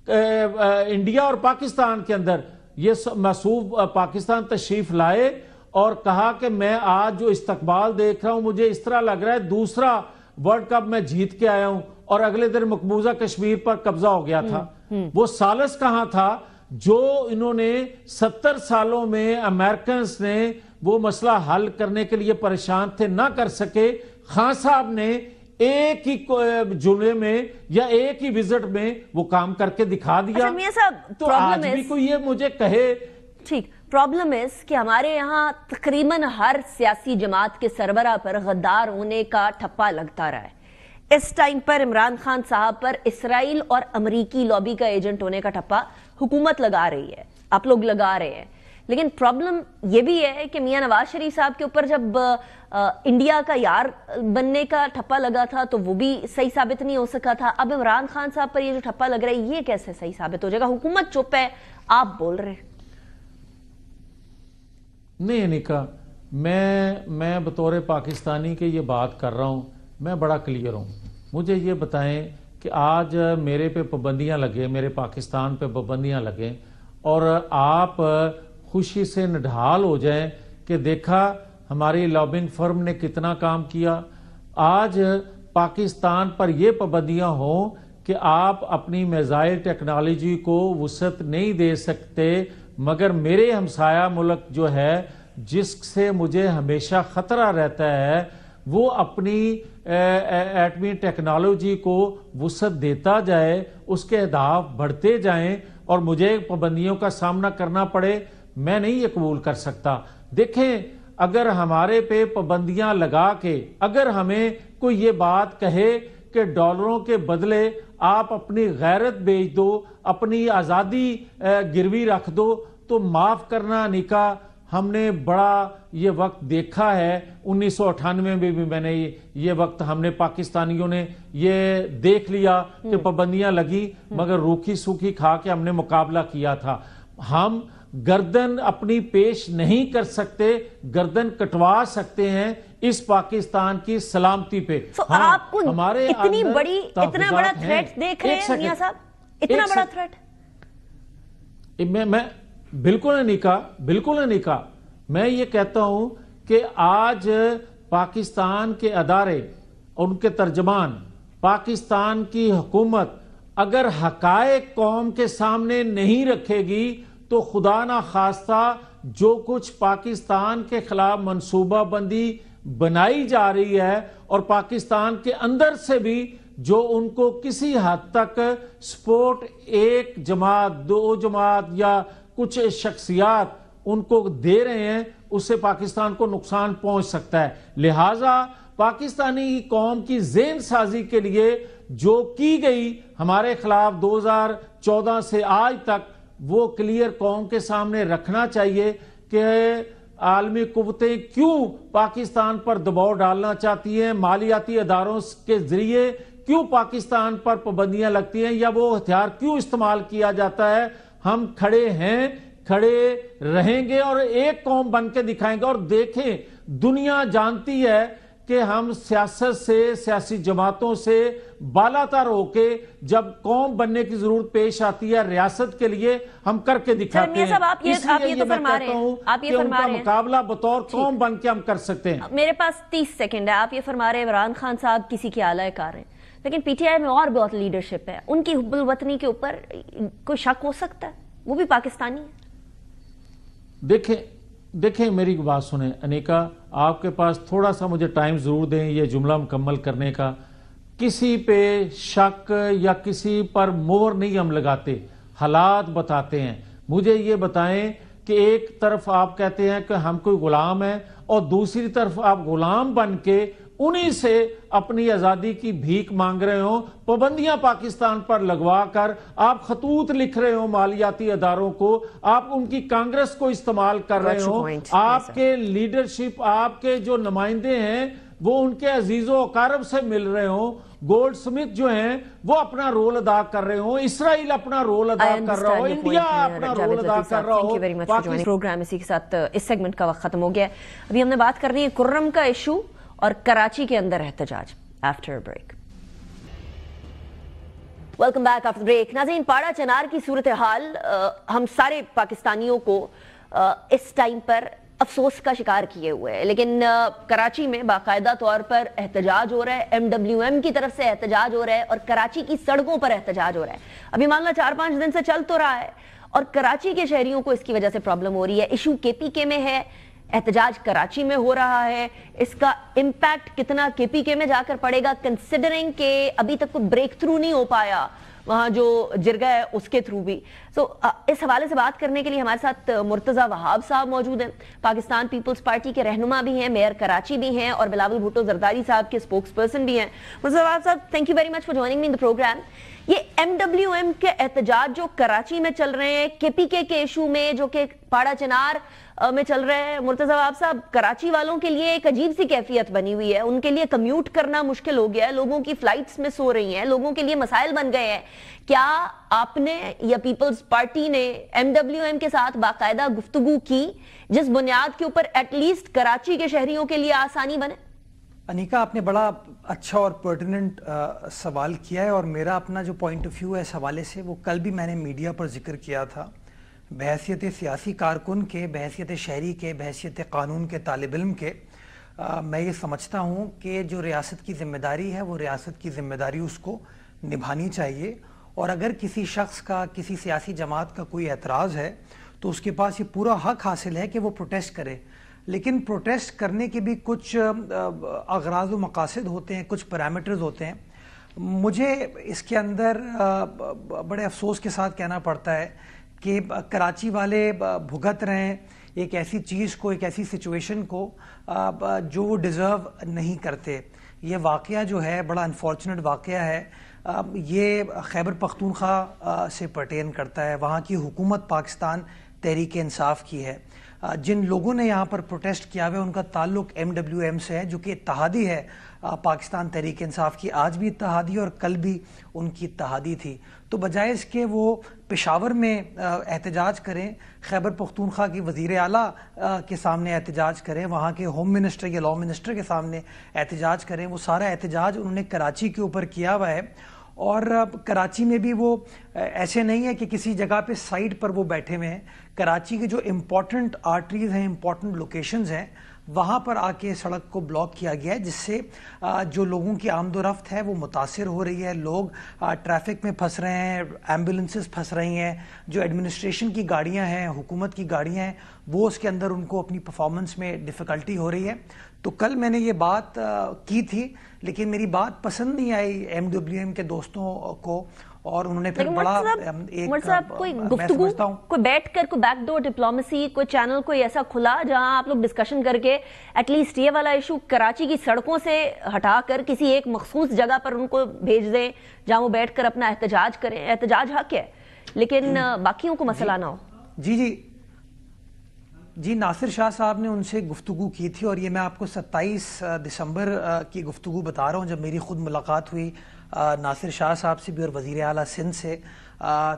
انڈیا اور پاکستان کے اندر. یہ مسعود پاکستان تشریف لائے اور کہا کہ میں آج جو استقبال دیکھ رہا ہوں مجھے اس طرح لگ رہا ہے دوسرا ورلڈ کپ میں جیت کے آیا ہوں. اور اگلے دن مقبوضہ کشمیر پر قبضہ ہو گیا تھا. وہ ثالث کہاں تھا جو انہوں نے 70 سالوں میں امریکنز نے وہ مسئلہ حل کرنے کے لیے پریشان تھے نہ کر سکے. خان صاحب نے ایک ہی جملے میں یا ایک ہی وزٹ میں وہ کام کر کے دکھا دیا. تو آج بھی کوئی یہ مجھے کہے. ٹھیک، پرابلم اس کہ ہمارے یہاں تقریباً ہر سیاسی جماعت کے سربراہ پر غدار ہونے کا ٹھپا لگتا رہا ہے. اس ٹائم پر عمران خان صاحب پر اسرائیل اور امریکی لابی کا ایجنٹ ہونے کا ٹھپا حکومت لگا رہی ہے، آپ لوگ لگا رہے ہیں. لیکن پرابلم یہ بھی ہے کہ میاں نواز شریف صاحب کے اوپر جب انڈیا کا یار بننے کا ٹھپا لگا تھا تو وہ بھی صحیح ثابت نہیں ہو سکا تھا. اب عمران خان صاحب پر یہ جو ٹھپا لگ رہا ہے یہ کیسے صحیح ثابت ہو جائے گا؟ حکومت چپ ہے، آپ بول رہے ہیں. نہیں انیکا، میں بطور پاکستانی کے یہ بات کر رہا ہوں، میں بڑا کلیئر ہوں. مجھے یہ بتائیں کہ آج میرے پہ پابندیاں لگے، میرے پاکستان پہ پابندیاں لگیں اور آپ خوشی سے نڈھال ہو جائیں کہ دیکھا ہماری لابنگ فرم نے کتنا کام کیا. آج پاکستان پر یہ پابندیاں ہوں کہ آپ اپنی میزائل ٹیکنالوجی کو وسعت نہیں دے سکتے، مگر میرے ہمسایہ ملک جو ہے جس سے مجھے ہمیشہ خطرہ رہتا ہے وہ اپنی ایٹمی ٹیکنالوجی کو وسعت دیتا جائے، اس کے اہداف بڑھتے جائیں اور مجھے پابندیوں کا سامنا کرنا پڑے، میں نہیں یہ قبول کر سکتا. دیکھیں اگر ہمارے پہ پابندیاں لگا کے اگر ہمیں کوئی یہ بات کہے کہ ڈالروں کے بدلے آپ اپنی غیرت بیچ دو، اپنی آزادی گروی رکھ دو، تو معاف کرنا نکاح ہم نے بڑا یہ وقت دیکھا ہے. 1998 میں بھی میں نے یہ وقت ہم نے پاکستانیوں نے یہ دیکھ لیا کہ پابندیاں لگی مگر روکھی سوکھی کھا کے ہم نے مقابلہ کیا تھا. ہم گردن اپنی پیش نہیں کر سکتے، گردن کٹوا سکتے ہیں اس پاکستان کی سلامتی پہ. آپ کو اتنا بڑا تھریٹ دیکھ رہے ہیں میاں صاحب، اتنا بڑا تھریٹ؟ میں بالکل نہیں کہا. میں یہ کہتا ہوں کہ آج پاکستان کے ادارے اور ان کے ترجمان، پاکستان کی حکومت اگر حقائق قوم کے سامنے نہیں رکھے گی تو خدا نہ خواستہ جو کچھ پاکستان کے خلاف منصوبہ بندی بنائی جا رہی ہے اور پاکستان کے اندر سے بھی جو ان کو کسی حد تک سپورٹ، ایک جماعت، دو جماعت یا کچھ شخصیات ان کو دے رہے ہیں، اس سے پاکستان کو نقصان پہنچ سکتا ہے. لہٰذا پاکستانی قوم کی ذہن سازی کے لیے جو کی گئی ہمارے خلاف 2014 سے آج تک وہ کلیئر قوم کے سامنے رکھنا چاہیے کہ عالمی قوتیں کیوں پاکستان پر دباؤ ڈالنا چاہتی ہیں، مالیاتی اداروں کے ذریعے کیوں پاکستان پر پابندیاں لگتی ہیں یا وہ ہتھیار کیوں استعمال کیا جاتا ہے. ہم کھڑے ہیں، کھڑے رہیں گے اور ایک قوم بن کے دکھائیں گے. اور دیکھیں دنیا جانتی ہے کہ ہم سیاست سے، سیاسی جماعتوں سے بالا تر ہو کے جب قوم بننے کی ضرورت پیش آتی ہے ریاست کے لیے ہم کر کے دکھاتے ہیں. اس لیے یہ میں کہتا ہوں کہ ان کا مقابلہ بطور قوم بن کے ہم کر سکتے ہیں. میرے پاس 30 سیکنڈ ہے. آپ یہ فرما رہے ہیں عمران خان صاحب کسی کے اعلی کار ہیں، لیکن پی ٹی آئی میں اور بہت لیڈرشپ ہے، ان کی حب الوطنی کے اوپر کوئی شک ہو سکتا ہے؟ وہ بھی پاکستانی ہے. دیکھیں دیکھیں میری بات سنیں انیکا، آپ کے پاس تھوڑا سا مجھے ٹائم ضرور دیں یہ جملہ مکمل کرنے کا. کسی پہ شک یا کسی پر مہر نہیں ہم لگاتے، حالات بتاتے ہیں. مجھے یہ بتائیں کہ ایک طرف آپ کہتے ہیں کہ ہم کوئی غلام ہیں اور دوسری طرف آپ غلام بن کے انہی سے اپنی آزادی کی بھیک مانگ رہے ہوں، پابندیاں پاکستان پر لگوا کر آپ خطوط لکھ رہے ہوں مالیاتی اداروں کو، آپ ان کی کانگریس کو استعمال کر رہے ہوں، آپ کے لیڈرشپ، آپ کے جو نمائندے ہیں وہ ان کے عزیز و اقارب سے مل رہے ہوں، گولڈ سمتھ جو ہیں وہ اپنا رول ادا کر رہے ہوں، اسرائیل اپنا رول ادا کر رہا ہو، انڈیا اپنا رول ادا کر رہا ہو. پروگرام اسی کے ساتھ اس سیگمنٹ کا وقت ختم ہو گیا. ابھی ہم نے بات کرنی ہے کرم کا ایشو اور کراچی کے اندر احتجاج. After break. Welcome back after break. ناظرین، پاڑا چنار کی صورتحال ہم سارے پاکستانیوں کو اس ٹائم پر افسوس کا شکار کیے ہوئے ہے، لیکن کراچی میں باقاعدہ طور پر احتجاج ہو رہا ہے، MWM کی طرف سے احتجاج ہو رہا ہے اور کراچی کی سڑکوں پر احتجاج ہو رہا ہے. ابھی معاملہ 4-5 دن سے چل تو رہا ہے اور کراچی کے شہریوں کو اس کی وجہ سے پرابلم ہو رہی ہے. ایشو KPK میں ہے، احتجاج کراچی میں ہو رہا ہے. اس کا امپیکٹ کتنا KPK میں جا کر پڑے گا، کنسیڈرنگ کہ ابھی تک کوئی بریک تھرو نہیں ہو پایا وہاں جو جرگہ ہے اس کے تھرو بھی. اس حوالے سے بات کرنے کے لیے ہمارے ساتھ مرتضیٰ وہاب صاحب موجود ہیں، پاکستان پیپلز پارٹی کے رہنما بھی ہیں، میئر کراچی بھی ہیں اور بلاول بھٹو زرداری صاحب کے اسپوکس پرسن بھی ہیں. مرتضیٰ وہاب صاحب، thank you very much for joining me in the program. یہ MWM کے احتجاج جو کراچی میں چل رہے ہیں، KPK کے ایشو میں جو کہ پاڑا چنار میں چل رہے ہیں، مرتضیٰ وہاب صاحب، کراچی والوں کے لیے ایک عجیب سی کیفیت بنی ہوئی ہے. ان کے لیے کمیوٹ کرنا مشکل ہو گیا ہے، لوگوں کی فلائٹس مس ہو رہی ہیں، لوگوں کے لیے مسائل بن گئے ہیں. کیا آپ نے یا پیپلز پارٹی نے MWM کے ساتھ باقاعدہ گفتگو کی جس بنیاد کے اوپر ایٹ لیسٹ کراچی کے شہریوں کے لیے آسانی بنے؟ انیکا، آپ نے بڑا اچھا اور پرٹیننٹ سوال کیا ہے، اور میرا اپنا جو پوائنٹ آف ویو ہے اس حوالے سے وہ کل بھی میں نے میڈیا پر ذکر کیا تھا. بحیثیت سیاسی کارکن کے، بحیثیت شہری کے، بحیثیت قانون کے طالب علم کے، میں یہ سمجھتا ہوں کہ جو ریاست کی ذمہ داری ہے وہ ریاست کی ذمہ داری اس کو نبھانی چاہیے. اور اگر کسی شخص کا، کسی سیاسی جماعت کا کوئی اعتراض ہے تو اس کے پاس یہ پورا حق حاصل ہے کہ وہ پروٹیسٹ کرے. لیکن پروٹیسٹ کرنے کے بھی کچھ اغراض و مقاصد ہوتے ہیں، کچھ پیرامیٹرز ہوتے ہیں. مجھے اس کے اندر بڑے افسوس کے ساتھ کہنا پڑتا ہے کہ کراچی والے بھگت رہے ہیں ایک ایسی چیز کو، ایک ایسی سچویشن کو جو وہ ڈیزرو نہیں کرتے. یہ واقعہ جو ہے بڑا انفارچونیٹ واقعہ ہے. یہ خیبر پختونخوا سے پرٹین کرتا ہے. وہاں کی حکومت پاکستان تحریک انصاف کی ہے. جن لوگوں نے یہاں پر پروٹیسٹ کیا ہوا ہے ان کا تعلق MWM سے ہے جو کہ اتحادی ہے پاکستان تحریک انصاف کی. آج بھی اتحادی اور کل بھی ان کی اتحادی تھی. تو بجائے اس کے وہ پشاور میں احتجاج کریں، خیبر پختونخوا کی وزیر اعلیٰ کے سامنے احتجاج کریں، وہاں کے ہوم منسٹر یا لا منسٹر کے سامنے احتجاج کریں، وہ سارا احتجاج انہوں نے کراچی کے اوپر کیا ہوا ہے. اور کراچی میں بھی وہ ایسے نہیں ہے کہ کسی جگہ پہ سائٹ پر وہ بیٹھے ہوئے ہیں. کراچی کے جو امپورٹنٹ آرٹریز ہیں، امپورٹنٹ لوکیشنز ہیں، وہاں پر آ کے سڑک کو بلاک کیا گیا ہے، جس سے جو لوگوں کی آمد و رفت ہے وہ متاثر ہو رہی ہے. لوگ ٹریفک میں پھنس رہے ہیں، ایمبولنسز پھنس رہی ہیں، جو ایڈمنسٹریشن کی گاڑیاں ہیں، حکومت کی گاڑیاں ہیں، وہ اس کے اندر ان کو اپنی پرفارمنس میں ڈیفیکلٹی ہو رہی ہے. تو کل میں نے یہ بات کی تھی لیکن میری بات پسند نہیں آئی MWM کے دوستوں کو، اور انہوں نے پھر بڑا کوئی گفتگو، کوئی بیٹھ کر کوئی بیک ڈور ڈپلومیسی، کوئی چینل کوئی ایسا کھلا جہاں آپ لوگ ڈسکشن کر کے ایٹ لیسٹ یہ والا ایشو کراچی کی سڑکوں سے ہٹا کر کسی ایک مخصوص جگہ پر ان کو بھیج دیں جہاں وہ بیٹھ کر اپنا احتجاج کریں؟ احتجاج حق ہے لیکن باقیوں کو مسئلہ نہ ہو. جی ناصر شاہ صاحب نے ان سے گفتگو کی تھی، اور یہ میں آپ کو 27 دسمبر کی گفتگو بتا رہا ہوں جب میری خود ملاقات ہوئی ناصر شاہ صاحب سے بھی اور وزیر اعلیٰ سندھ سے.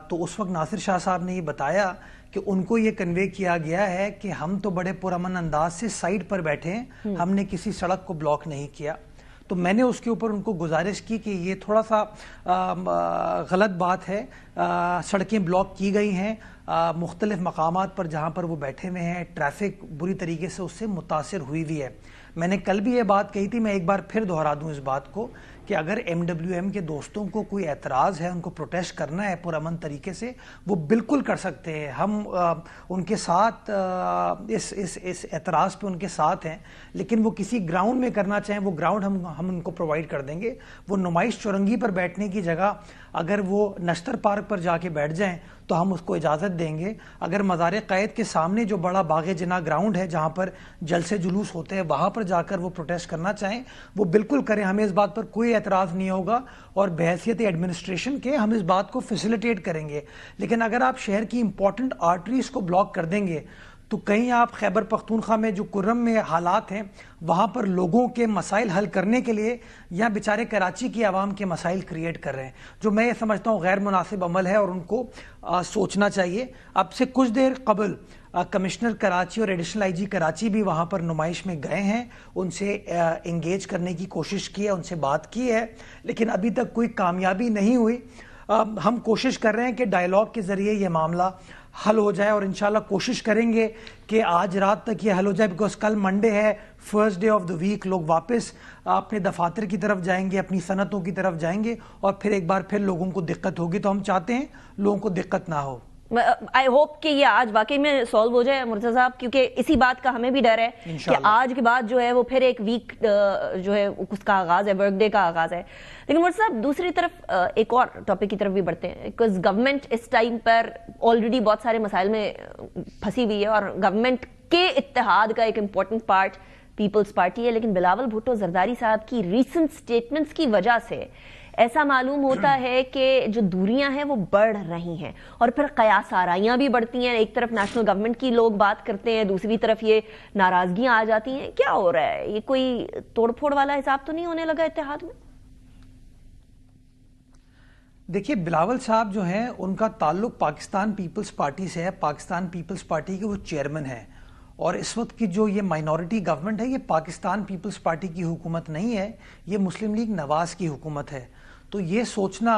تو اس وقت ناصر شاہ صاحب نے یہ بتایا کہ ان کو یہ کنوے کیا گیا ہے کہ ہم تو بڑے پرامن انداز سے سائٹ پر بیٹھے ہیں، ہم نے کسی سڑک کو بلاک نہیں کیا. تو میں نے اس کے اوپر ان کو گزارش کی کہ یہ تھوڑا سا غلط بات ہے. سڑکیں بلاک کی گئی ہیں مختلف مقامات پر جہاں پر وہ بیٹھے ہوئے ہیں، ٹریفک بری طریقے سے اس سے متاثر ہوئی ہے. میں نے کل بھی یہ بات کہی تھی، میں ایک بار پھر دہرا دوں اس بات کو کہ اگر MWM کے دوستوں کو کوئی اعتراض ہے, ان کو پروٹیسٹ کرنا ہے پرامن طریقے سے, وہ بالکل کر سکتے ہیں. ہم ان کے ساتھ اس اعتراض پہ ان کے ساتھ ہیں, لیکن وہ کسی گراؤنڈ میں کرنا چاہیں وہ گراؤنڈ ہم ان کو پرووائڈ کر دیں گے. وہ نمائش چورنگی پر بیٹھنے کی جگہ اگر وہ نشتر پارک پر جا کے بیٹھ جائیں تو ہم اس کو اجازت دیں گے. اگر مزار قائد کے سامنے جو بڑا باغ جناح گراؤنڈ ہے جہاں پر جلسے جلوس ہوتے ہیں وہاں پر جا کر وہ پروٹیسٹ کرنا چاہیں وہ بالکل کریں, ہمیں اس بات پر کوئی اعتراض نہیں ہوگا, اور بحیثیت ایڈمنسٹریشن کے ہم اس بات کو فیسیلیٹیٹ کریں گے. لیکن اگر آپ شہر کی امپورٹنٹ آرٹریز کو بلاک کر دیں گے تو کہیں آپ خیبر پختونخوا میں جو کرم میں حالات ہیں وہاں پر لوگوں کے مسائل حل کرنے کے لیے یا بیچارے کراچی کی عوام کے مسائل کریٹ کر رہے ہیں, جو میں یہ سمجھتا ہوں غیر مناسب عمل ہے اور ان کو سوچنا چاہیے. اب سے کچھ دیر قبل کمشنر کراچی اور ایڈیشنل آئی جی کراچی بھی وہاں پر نمائش میں گئے ہیں, ان سے انگیج کرنے کی کوشش کی ہے, ان سے بات کی ہے, لیکن ابھی تک کوئی کامیابی نہیں ہوئی. ہم کوشش کر رہے ہیں کہ ڈائیلاگ کے ذریعے یہ معاملہ حل ہو جائے, اور انشاءاللہ کوشش کریں گے کہ آج رات تک یہ حل ہو جائے, بیکاز کل منڈے ہے, first day of the week, لوگ واپس اپنے دفاتر کی طرف جائیں گے, اپنی صنعتوں کی طرف جائیں گے, اور پھر ایک بار پھر لوگوں کو دقت ہوگی. تو ہم چاہتے ہیں لوگوں کو دقت نہ ہو. آئی ہوپ کہ یہ آج واقعی میں سالو ہو جائے مرتضیٰ صاحب, کیونکہ اسی بات کا ہمیں بھی ڈر ہے کہ آج کے بعد جو ہے وہ پھر ایک ویک جو ہے اس کا آغاز ہے, ورک ڈے کا آغاز ہے. لیکن مرتضیٰ صاحب دوسری طرف ایک اور ٹاپک کی طرف بھی بڑھتے ہیں, بیکاز گورنمنٹ اس ٹائم پر آلریڈی بہت سارے مسائل میں پھنسی ہوئی ہے, اور گورنمنٹ کے اتحاد کا ایک امپورٹنٹ پارٹ پیپلز پارٹی ہے. لیکن بلاول بھٹو زرداری صاحب کی ریسنٹ سٹیٹمنٹس کی وجہ سے ایسا معلوم ہوتا ہے کہ جو دوریاں ہیں وہ بڑھ رہی ہیں, اور پھر قیاس آرائیاں بھی بڑھتی ہیں. ایک طرف نیشنل گورنمنٹ کی لوگ بات کرتے ہیں, دوسری طرف یہ ناراضگیاں آ جاتی ہیں. کیا ہو رہا ہے, یہ کوئی توڑ پھوڑ والا حساب تو نہیں ہونے لگا اتحاد میں؟ دیکھیے بلاول صاحب جو ہیں ان کا تعلق پاکستان پیپلز پارٹی سے ہے. پاکستان پیپلز پارٹی کے وہ چیئرمین ہیں, اور اس وقت کی جو یہ مائنورٹی گورنمنٹ ہے یہ پاکستان پیپلز پارٹی کی حکومت نہیں ہے, یہ مسلم لیگ نواز کی حکومت ہے. تو یہ سوچنا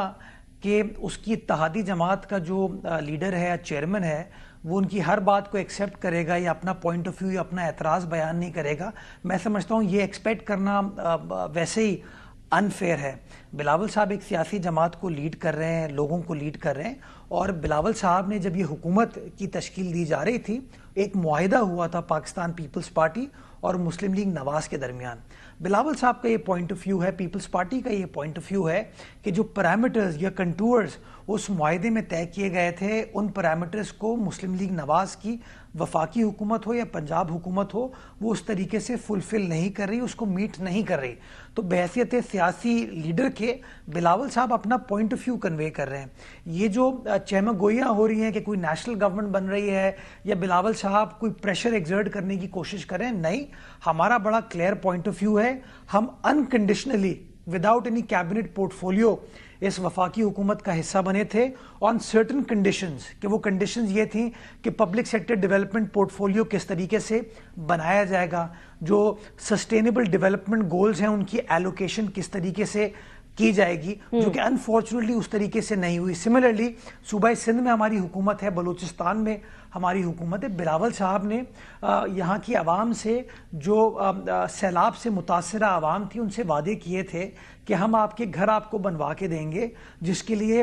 کہ اس کی اتحادی جماعت کا جو لیڈر ہے یا چیئرمین ہے وہ ان کی ہر بات کو ایکسیپٹ کرے گا یا اپنا پوائنٹ آف ویو یا اپنا اعتراض بیان نہیں کرے گا, میں سمجھتا ہوں یہ ایکسپیکٹ کرنا ویسے ہی انفیئر ہے. بلاول صاحب ایک سیاسی جماعت کو لیڈ کر رہے ہیں, لوگوں کو لیڈ کر رہے ہیں, اور بلاول صاحب نے جب یہ حکومت کی تشکیل دی جا رہی تھی ایک معاہدہ ہوا تھا پاکستان پیپلز پارٹی اور مسلم لیگ نواز کے درمیان. بلاول صاحب کا یہ پوائنٹ آف ویو ہے, پیپلز پارٹی کا یہ پوائنٹ آف ویو ہے کہ جو پیرامیٹرز یا کنٹورز اس معاہدے میں طے کیے گئے تھے ان پیرامیٹرز کو مسلم لیگ نواز کی وفاقی حکومت ہو یا پنجاب حکومت ہو وہ اس طریقے سے فلفل نہیں کر رہی, اس کو میٹ نہیں کر رہی. تو بحیثیت سیاسی لیڈر کے بلاول صاحب اپنا پوائنٹ آف ویو کنوے کر رہے ہیں. یہ جو چہمہ گوئیاں ہو رہی ہیں کہ کوئی نیشنل گورنمنٹ بن رہی ہے یا بلاول صاحب کوئی پریشر ایگزرٹ کرنے کی کوشش کر رہے ہیں, نہیں, ہمارا بڑا کلیئر پوائنٹ آف ویو ہے. ہم unconditionally without any cabinet portfolio اس وفاقی حکومت کا حصہ بنے تھے آن سرٹن کنڈیشنز, کہ وہ کنڈیشنز یہ تھیں کہ public sector development port folio کس طریقے سے بنایا جائے گا, جو سسٹینیبل ڈیولپمنٹ گولز ہیں ان کی ایلوکیشن کس طریقے سے کی جائے گی, جو کہ انفارچونیٹلی اس طریقے سے نہیں ہوئی. سملرلی صوبہ سندھ میں ہماری حکومت ہے, بلوچستان میں ہماری حکومت ہے. بلاول صاحب نے یہاں کی عوام سے جو سیلاب سے متاثرہ عوام تھی ان سے وعدے کیے تھے کہ ہم آپ کے گھر آپ کو بنوا کے دیں گے, جس کے لیے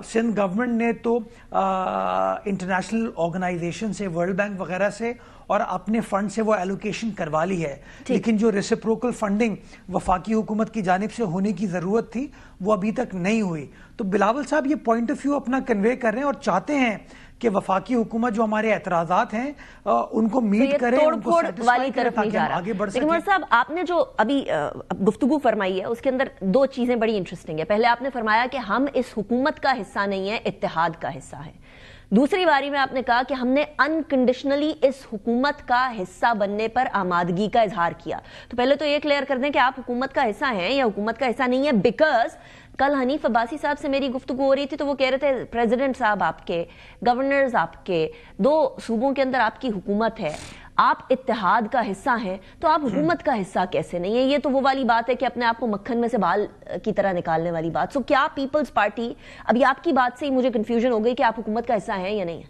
سندھ گورنمنٹ نے تو انٹرنیشنل آرگنائزیشن سے, ورلڈ بینک وغیرہ سے اور اپنے فنڈ سے وہ ایلوکیشن کروا لی ہے, لیکن جو ریسیپروکل فنڈنگ وفاقی حکومت کی جانب سے ہونے کی ضرورت تھی وہ ابھی تک نہیں ہوئی. تو بلاول صاحب یہ پوائنٹ آف ویو اپنا کنوے کر رہے ہیں اور چاہتے ہیں کہ وفاقی حکومت جو ہمارے اعتراضات ہیں ان کو میٹ کرے, ان کو سیٹسفائی کرے تاکہ ہم آگے بڑھ سکیں. لیکن صاحب آپ نے جو ابھی گفتگو فرمائی ہے اس کے اندر دو چیزیں بڑی انٹرسٹنگ ہے. پہلے آپ نے فرمایا کہ ہم اس حکومت کا حصہ نہیں ہیں, اتحاد کا حصہ ہے. دوسری باری میں آپ نے کہا کہ ہم نے انکنڈیشنلی اس حکومت کا حصہ بننے پر آمادگی کا اظہار کیا. تو پہلے تو یہ کلیئر کر دیں کہ آپ حکومت کا حصہ ہیں یا حکومت کا حصہ نہیں ہے, بیکاز کل حنیف عباسی صاحب سے میری گفتگو ہو رہی تھی تو وہ کہہ رہے تھے پریزیڈنٹ صاحب آپ کے, گورنرز آپ کے, 2 صوبوں کے اندر آپ کی حکومت ہے, آپ اتحاد کا حصہ ہیں, تو آپ حکومت کا حصہ کیسے نہیں ہے؟ یہ تو وہ والی بات ہے کہ اپنے آپ کو مکھن میں سے بال کی طرح نکالنے والی بات. سو کیا پیپلز پارٹی, ابھی آپ کی بات سے ہی مجھے کنفیوژن ہو گئی کہ آپ حکومت کا حصہ ہیں یا نہیں ہیں.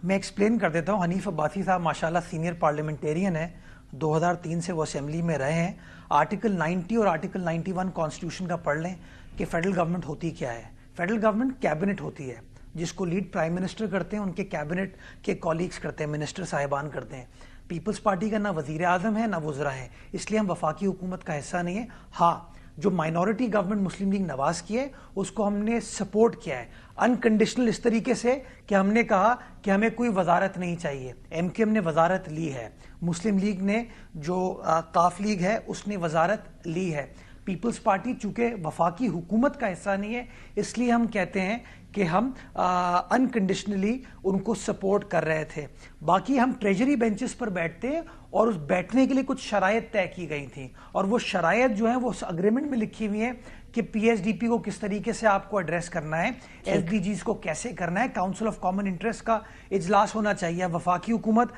میں ایکسپلین کر دیتا ہوں. حنیف عباسی صاحب ماشاءاللہ سینئر پارلیمنٹیرین ہیں, 2003 سے وہ اسمبلی میں رہے ہیں. آرٹیکل 90 اور آرٹیکل 91 کانسٹیٹیوشن کا پڑھ لیں کہ فیڈرل گورنمنٹ ہوتی کیا ہے. فیڈرل گورنمنٹ کیبنٹ ہوتی ہے جس کو لیڈ پرائم منسٹر کرتے ہیں, ان کے کیبنٹ کے کولیگز کرتے ہیں, منسٹر صاحبان کرتے ہیں. پیپلز پارٹی کا نہ وزیر اعظم ہے نہ وزراء ہیں, اس لیے ہم وفاقی حکومت کا حصہ نہیں ہے. ہاں, جو مائنورٹی گورنمنٹ مسلم لیگ نواز کی ہے اس کو ہم نے سپورٹ کیا ہے انکنڈیشنل, اس طریقے سے کہ ہم نے کہا کہ ہمیں کوئی وزارت نہیں چاہیے. ایم کیو ایم نے وزارت لی ہے, مسلم لیگ نے جو قاف لیگ ہے اس نے وزارت لی ہے. پیپلز پارٹی چونکہ وفاقی حکومت کا حصہ نہیں ہے اس لیے ہم کہتے ہیں کہ ہم انکنڈیشنلی ان کو سپورٹ کر رہے تھے. باقی ہم ٹریجری بینچز پر بیٹھتے ہیں اور اس بیٹھنے کے لیے کچھ شرائط طے کی گئی تھیں, اور وہ شرائط جو ہیں وہ اس اگریمنٹ میں لکھی ہوئی ہیں کہ پی ایس ڈی پی کو کس طریقے سے آپ کو ایڈریس کرنا ہے, ایس ڈی جیز کو کیسے کرنا ہے. کاؤنسل آف کامن انٹرسٹ کا اجلاس ہونا چاہیے. وفاقی حکومت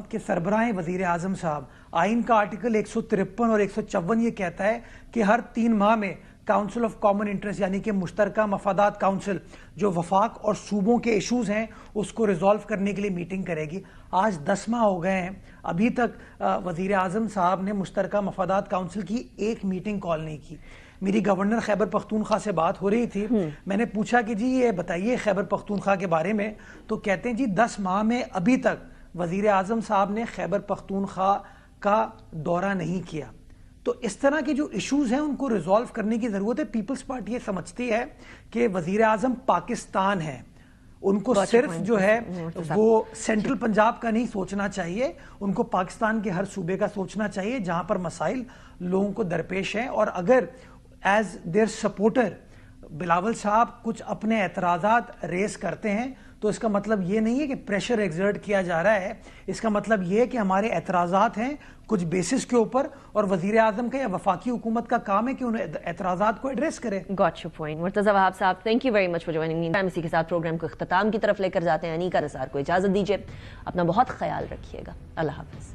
کے سربراہ ہیں وزیر اعظم صاحب. آئین کا آرٹیکل 153 اور 154 یہ کہتا ہے کہ ہر 3 ماہ میں کاؤنسل آف کامن انٹرسٹ یعنی کہ مشترکہ مفادات کاؤنسل جو وفاق اور صوبوں کے ایشوز ہیں اس کو ریزالو کرنے کے لیے میٹنگ کرے گی. آج 10 ماہ ہو گئے ہیں, ابھی تک وزیر اعظم صاحب نے مشترکہ مفادات کاؤنسل کی ایک میٹنگ کال نہیں کی. میری گورنر خیبر پختونخوا سے بات ہو رہی تھی, میں نے پوچھا کہ جی یہ بتائیے خیبر پختونخوا کے بارے میں, تو کہتے ہیں جی 10 ماہ میں ابھی تک وزیر اعظم صاحب نے خیبر پختونخوا کا دورہ نہیں کیا. تو اس طرح کے جو ایشوز ہیں ان کو ریزالو کرنے کی ضرورت ہے. پیپلز پارٹی یہ سمجھتی ہے کہ وزیر اعظم پاکستان ہے, ان کو صرف جو ہے وہ سینٹرل پنجاب کا نہیں سوچنا چاہیے, ان کو پاکستان کے ہر صوبے کا سوچنا چاہیے جہاں پر مسائل لوگوں کو درپیش ہیں. اور اگر ایز دیئر سپورٹر بلاول صاحب کچھ اپنے اعتراضات ریز کرتے ہیں تو اس کا مطلب یہ نہیں ہے کہ پریشر ایگزرٹ کیا جا رہا ہے, اس کا مطلب یہ ہے کہ ہمارے اعتراضات ہیں کچھ بیسس کے اوپر, اور وزیر اعظم کا یا وفاقی حکومت کا کام ہے کہ ان اعتراضات کو ایڈریس کرے. Got your point. Murtaza Wahab صاحب, thank you very much for joining me. اسی کے ساتھ پروگرام کو اختتام کی طرف لے کر جاتے ہیں. انیکا نثار کو اجازت دیجیے, اپنا بہت خیال رکھیے گا. اللہ حافظ.